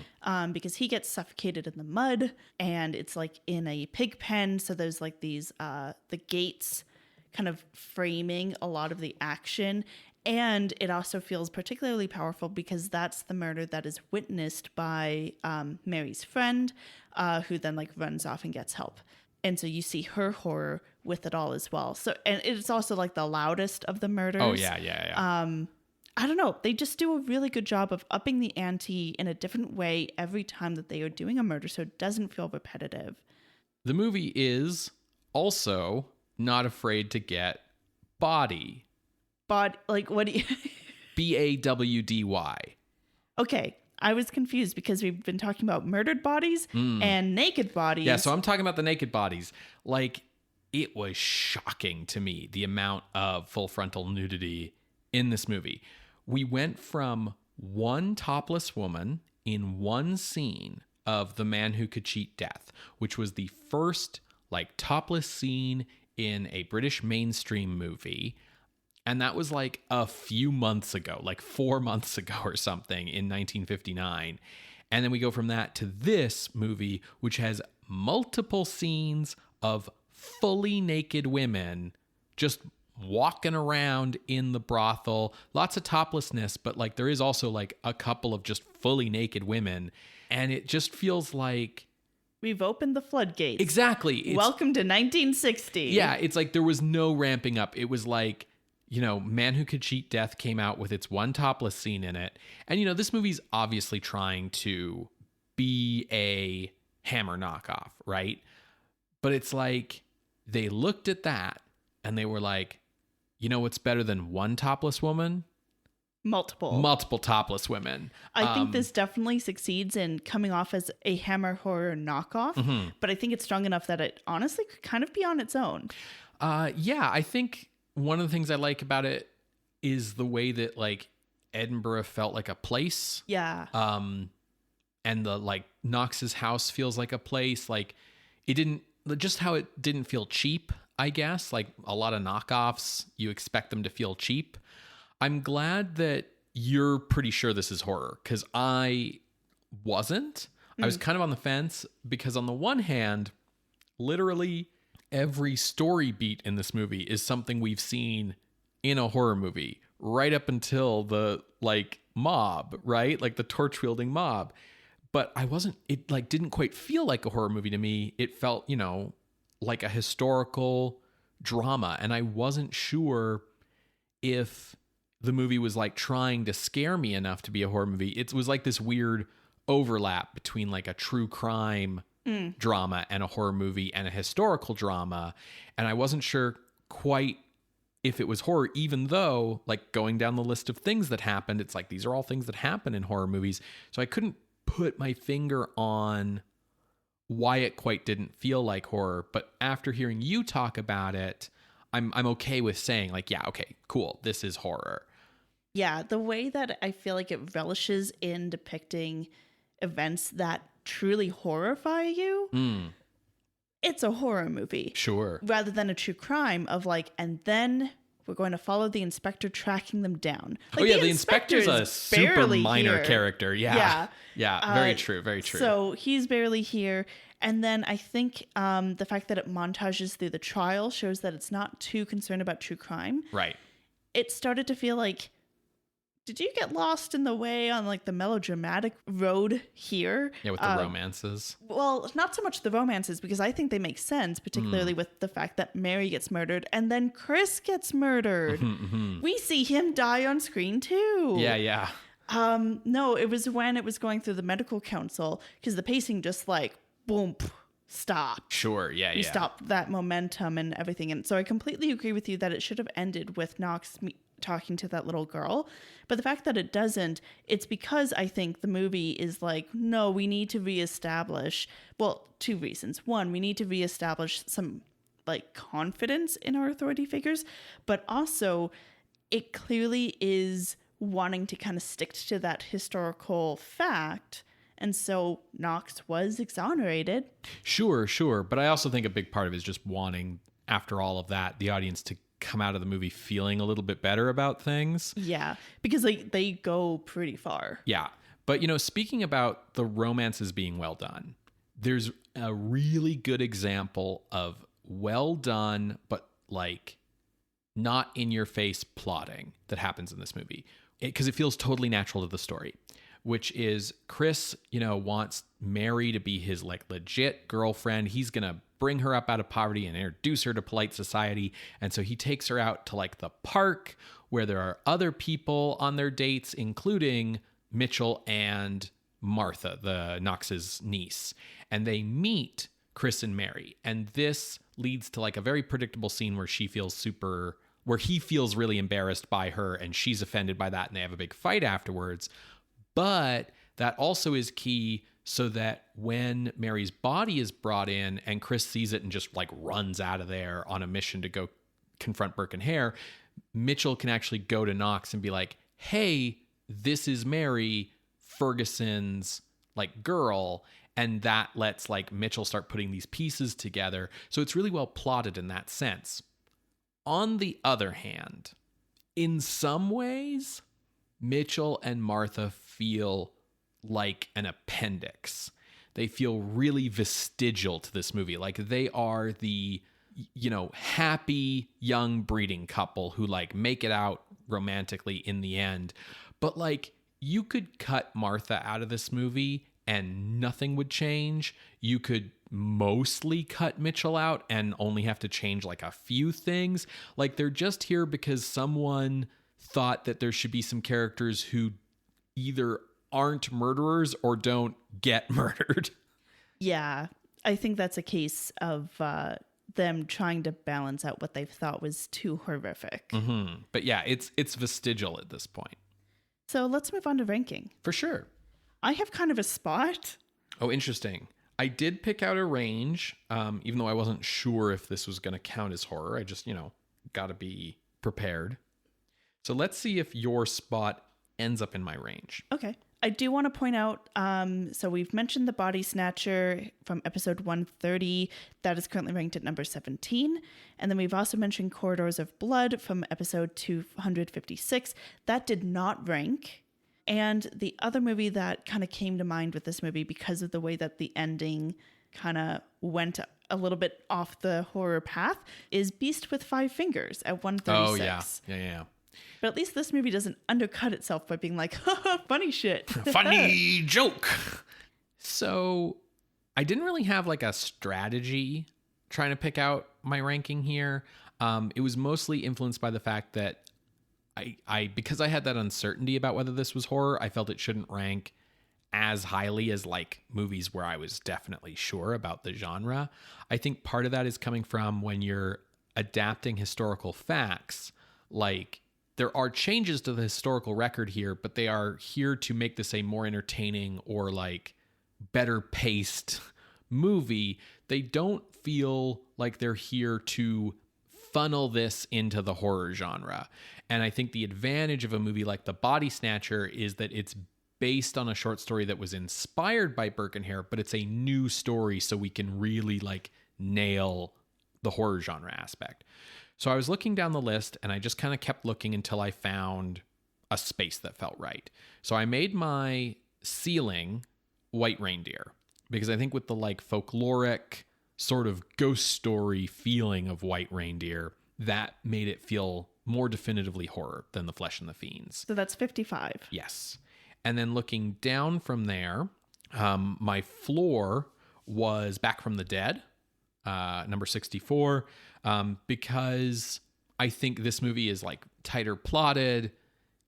Speaker 1: because he gets suffocated in the mud and it's like in a pig pen. So there's like these, the gates kind of framing a lot of the action. And it also feels particularly powerful because that's the murder that is witnessed by Mary's friend, who then like runs off and gets help. And so you see her horror with it all as well. So, and it's also like the loudest of the murders.
Speaker 2: Oh, yeah.
Speaker 1: I don't know. They just do a really good job of upping the ante in a different way every time that they are doing a murder, so it doesn't feel repetitive.
Speaker 2: The movie is also not afraid to get body.
Speaker 1: But like, what do you...
Speaker 2: BAWDY.
Speaker 1: Okay. I was confused because we've been talking about murdered bodies and naked bodies.
Speaker 2: Yeah, so I'm talking about the naked bodies. Like, it was shocking to me, the amount of full frontal nudity in this movie. We went from one topless woman in one scene of The Man Who Could Cheat Death, which was the first, like, topless scene in a British mainstream movie. And that was like a few months ago, like 4 months ago or something in 1959. And then we go from that to this movie, which has multiple scenes of fully naked women just walking around in the brothel. Lots of toplessness, but like there is also like a couple of just fully naked women. And it just feels like...
Speaker 1: We've opened the floodgates.
Speaker 2: Exactly.
Speaker 1: Welcome to 1960.
Speaker 2: Yeah, it's like there was no ramping up. It was like... You know, Man Who Could Cheat Death came out with its one topless scene in it. And, you know, this movie's obviously trying to be a Hammer knockoff, right? But it's like they looked at that and they were like, you know what's better than one topless woman?
Speaker 1: multiple.
Speaker 2: topless women.
Speaker 1: I think this definitely succeeds in coming off as a Hammer horror knockoff, but I think it's strong enough that it honestly could kind of be on its own.
Speaker 2: Yeah, I think one of the things I like about it is the way that like Edinburgh felt like a place.
Speaker 1: Yeah.
Speaker 2: And the like Knox's house feels like a place. Like it didn't, just how it didn't feel cheap, I guess. Like a lot of knockoffs, you expect them to feel cheap. I'm glad that you're pretty sure this is horror, because I wasn't. I was kind of on the fence, because on the one hand, literally every story beat in this movie is something we've seen in a horror movie, right up until the like mob, right? Like the torch wielding mob. But it like didn't quite feel like a horror movie to me. It felt, like a historical drama. And I wasn't sure if the movie was like trying to scare me enough to be a horror movie. It was like this weird overlap between like a true crime drama and a horror movie and a historical drama. And I wasn't sure quite if it was horror, even though like going down the list of things that happened, it's like, these are all things that happen in horror movies. So I couldn't put my finger on why it quite didn't feel like horror. But after hearing you talk about it, I'm okay with saying like, yeah, okay, cool, this is horror.
Speaker 1: Yeah, the way that I feel like it relishes in depicting events that truly horrify you, it's a horror movie.
Speaker 2: Sure.
Speaker 1: Rather than a true crime of like, and then we're going to follow the inspector tracking them down. Like,
Speaker 2: the inspector's a super minor character. Yeah. Very true. Very true.
Speaker 1: So he's barely here. And then I think the fact that it montages through the trial shows that it's not too concerned about true crime.
Speaker 2: Right.
Speaker 1: It started to feel like, did you get lost in the way on like the melodramatic road here?
Speaker 2: Yeah, with the romances.
Speaker 1: Well, not so much the romances, because I think they make sense, particularly with the fact that Mary gets murdered and then Chris gets murdered. We see him die on screen too.
Speaker 2: Yeah.
Speaker 1: No, it was when it was going through the medical council, because the pacing just like, boom, stop.
Speaker 2: Sure,
Speaker 1: You stop that momentum and everything. And so I completely agree with you that it should have ended with Knox talking to that little girl. But the fact that it doesn't, it's because I think the movie is like, no, we need to reestablish, well, two reasons. One, we need to reestablish some like confidence in our authority figures, but also it clearly is wanting to kind of stick to that historical fact. And so Knox was exonerated.
Speaker 2: Sure. But I also think a big part of it is just wanting, after all of that, the audience to come out of the movie feeling a little bit better about things.
Speaker 1: Yeah, because like they go pretty far.
Speaker 2: Yeah. But, speaking about the romances being well done, there's a really good example of well done, but like not in your face plotting that happens in this movie, because it feels totally natural to the story, which is Chris, wants Mary to be his like legit girlfriend. He's going to bring her up out of poverty and introduce her to polite society. And so he takes her out to like the park where there are other people on their dates, including Mitchell and Martha, the Knox's niece. And they meet Chris and Mary. And this leads to like a very predictable scene where where he feels really embarrassed by her and she's offended by that. And they have a big fight afterwards. But that also is key so that when Mary's body is brought in and Chris sees it and just like runs out of there on a mission to go confront Burke and Hare, Mitchell can actually go to Knox and be like, hey, this is Mary, Ferguson's like girl. And that lets like Mitchell start putting these pieces together. So it's really well plotted in that sense. On the other hand, in some ways, Mitchell and Martha feel like an appendix. They feel really vestigial to this movie. Like they are the, happy young breeding couple who like make it out romantically in the end. But like you could cut Martha out of this movie and nothing would change. You could mostly cut Mitchell out and only have to change like a few things. Like they're just here because someone thought that there should be some characters who either aren't murderers or don't get murdered. Yeah,
Speaker 1: I think that's a case of them trying to balance out what they thought was too horrific.
Speaker 2: But yeah, it's vestigial at this point.
Speaker 1: So let's move on to ranking.
Speaker 2: For sure.
Speaker 1: I have kind of a spot.
Speaker 2: Oh, interesting. I did pick out a range, even though I wasn't sure if this was going to count as horror. I just, got to be prepared. So let's see if your spot ends up in my range.
Speaker 1: Okay. I do want to point out, so we've mentioned The Body Snatcher from episode 130. That is currently ranked at number 17. And then we've also mentioned Corridors of Blood from episode 256. That did not rank. And the other movie that kind of came to mind with this movie because of the way that the ending kind of went a little bit off the horror path is Beast with Five Fingers at 136.
Speaker 2: Oh, yeah.
Speaker 1: But at least this movie doesn't undercut itself by being like, funny shit.
Speaker 2: Funny joke. So I didn't really have like a strategy trying to pick out my ranking here. It was mostly influenced by the fact that because I had that uncertainty about whether this was horror, I felt it shouldn't rank as highly as like movies where I was definitely sure about the genre. I think part of that is coming from when you're adapting historical facts, like there are changes to the historical record here, but they are here to make this a more entertaining or like better paced movie. They don't feel like they're here to funnel this into the horror genre. And I think the advantage of a movie like The Body Snatcher is that it's based on a short story that was inspired by Burke and Hare, but it's a new story, so we can really like nail the horror genre aspect. So I was looking down the list and I just kind of kept looking until I found a space that felt right. So I made my ceiling White Reindeer because I think with the like folkloric sort of ghost story feeling of White Reindeer, that made it feel more definitively horror than The Flesh and the Fiends.
Speaker 1: So that's 55.
Speaker 2: Yes. And then looking down from there, my floor was Back from the Dead, number 64, because I think this movie is like tighter plotted,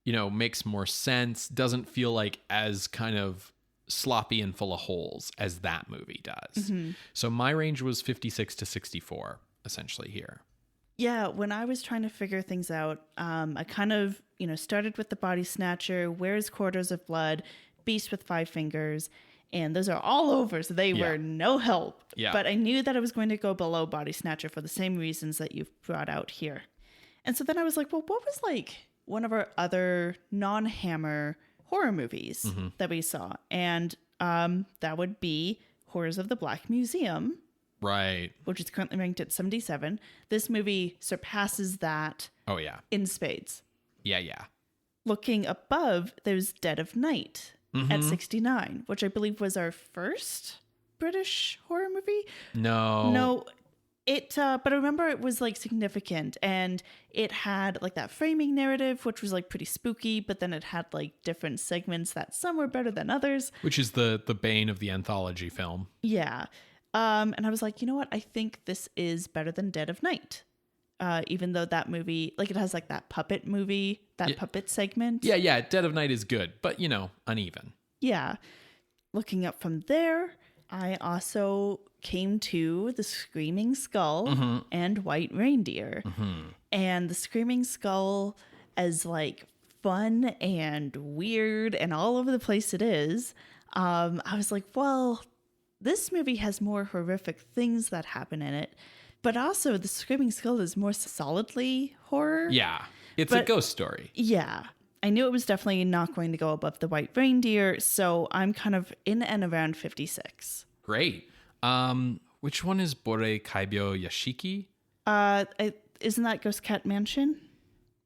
Speaker 2: makes more sense, doesn't feel like as kind of sloppy and full of holes as that movie does. Mm-hmm. So my range was 56 to 64, essentially here.
Speaker 1: Yeah, when I was trying to figure things out, I kind of, started with The Body Snatcher, Where's Corridors of Blood, Beast with Five Fingers, and those are all over, so they were no help.
Speaker 2: Yeah.
Speaker 1: But I knew that I was going to go below Body Snatcher for the same reasons that you've brought out here. And so then I was like, well, what was like one of our other non-Hammer horror movies that we saw? And that would be Horrors of the Black Museum.
Speaker 2: Right.
Speaker 1: Which is currently ranked at 77. This movie surpasses that.
Speaker 2: Oh, yeah.
Speaker 1: In spades.
Speaker 2: Yeah.
Speaker 1: Looking above, there's Dead of Night at 69, which I believe was our first British horror movie. No, it. But I remember it was like significant, and it had like that framing narrative, which was like pretty spooky. But then it had like different segments that some were better than others.
Speaker 2: Which is the bane of the anthology film.
Speaker 1: Yeah. And I was like, you know what? I think this is better than Dead of Night. Even though that movie, like it has like that puppet movie, puppet segment.
Speaker 2: Yeah. Dead of Night is good, but uneven.
Speaker 1: Yeah. Looking up from there, I also came to The Screaming Skull and White Reindeer. And The Screaming Skull, as like fun and weird and all over the place it is, I was like, well, this movie has more horrific things that happen in it, but also The Screaming Skull is more solidly horror.
Speaker 2: Yeah, it's a ghost story.
Speaker 1: Yeah. I knew it was definitely not going to go above The White Reindeer, so I'm kind of in and around 56.
Speaker 2: Great. Which one is Bore Kaibyo Yashiki?
Speaker 1: Isn't that Ghost Cat Mansion?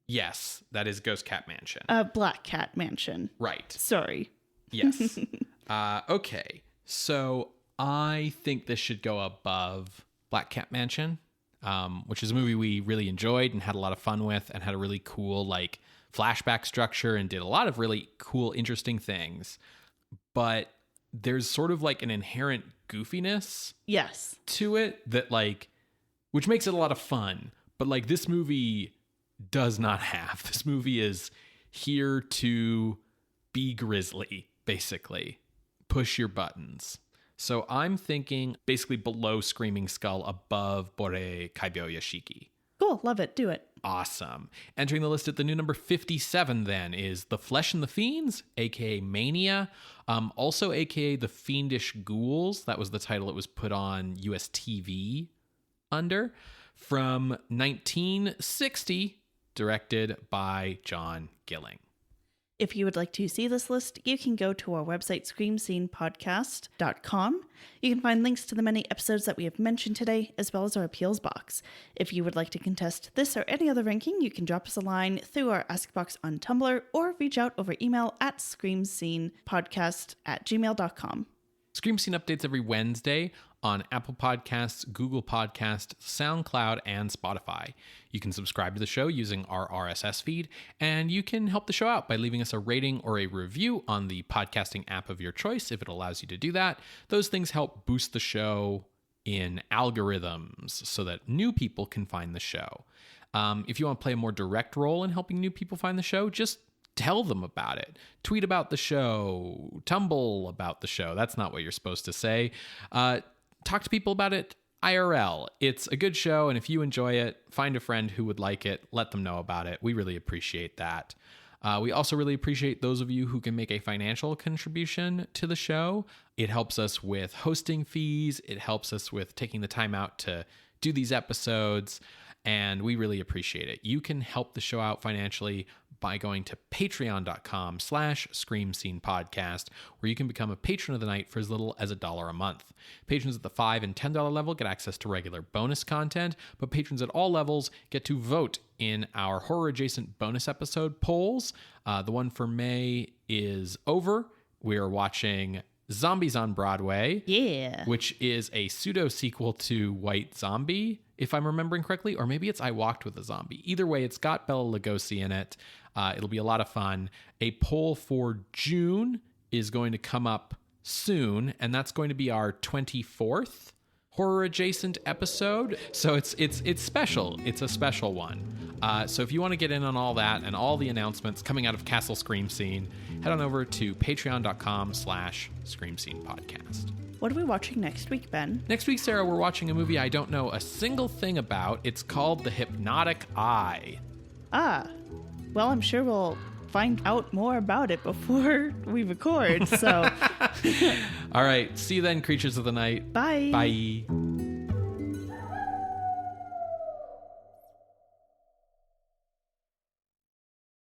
Speaker 2: Yes, that is Ghost Cat Mansion.
Speaker 1: Black Cat Mansion.
Speaker 2: Right.
Speaker 1: Sorry.
Speaker 2: Yes. Okay, so I think this should go above Black Cat Mansion, which is a movie we really enjoyed and had a lot of fun with and had a really cool like flashback structure and did a lot of really cool, interesting things. But there's sort of like an inherent goofiness to it that like, which makes it a lot of fun. But like this movie does not have. This movie is here to be grisly, basically. Push your buttons. So I'm thinking basically below Screaming Skull, above Bore Kaibyo Yashiki.
Speaker 1: Cool. Love it. Do it.
Speaker 2: Awesome. Entering the list at the new number 57 then is The Flesh and the Fiends, aka Mania, also aka The Fiendish Ghouls. That was the title it was put on US TV under, from 1960, directed by John Gilling.
Speaker 1: If you would like to see this list, you can go to our website, screamscenepodcast.com. You can find links to the many episodes that we have mentioned today, as well as our appeals box. If you would like to contest this or any other ranking, you can drop us a line through our Ask Box on Tumblr or reach out over email at screamscenepodcast@gmail.com.
Speaker 2: Scream Scene updates every Wednesday on Apple Podcasts, Google Podcasts, SoundCloud, and Spotify. You can subscribe to the show using our RSS feed, and you can help the show out by leaving us a rating or a review on the podcasting app of your choice if it allows you to do that. Those things help boost the show in algorithms so that new people can find the show. If you want to play a more direct role in helping new people find the show, just tell them about it. Tweet about the show. Tumble about the show. That's not what you're supposed to say. Talk to people about it IRL. It's a good show, and if you enjoy it, find a friend who would like it. Let them know about it. We really appreciate that. We also really appreciate those of you who can make a financial contribution to the show. It helps us with hosting fees. It helps us with taking the time out to do these episodes, and we really appreciate it. You can help the show out financially by going to patreon.com/screamscenepodcast, where you can become a patron of the night for as little as $1 a month. Patrons at the $5 and $10 level get access to regular bonus content, but patrons at all levels get to vote in our horror-adjacent bonus episode polls. The one for May is over. We are watching Zombies on Broadway, which is a pseudo-sequel to White Zombie, if I'm remembering correctly, or maybe it's I Walked with a Zombie. Either way, it's got Bela Lugosi in it. It'll be a lot of fun. A poll for June is going to come up soon, and that's going to be our 24th horror-adjacent episode. So it's special. It's a special one. So if you want to get in on all that and all the announcements coming out of Castle Scream Scene, head on over to patreon.com/screamscenepodcast.
Speaker 1: What are we watching next week, Ben?
Speaker 2: Next week, Sarah, we're watching a movie I don't know a single thing about. It's called The Hypnotic Eye.
Speaker 1: Well, I'm sure we'll find out more about it before we record, so.
Speaker 2: All right. See you then, creatures of the night.
Speaker 1: Bye.
Speaker 2: Bye.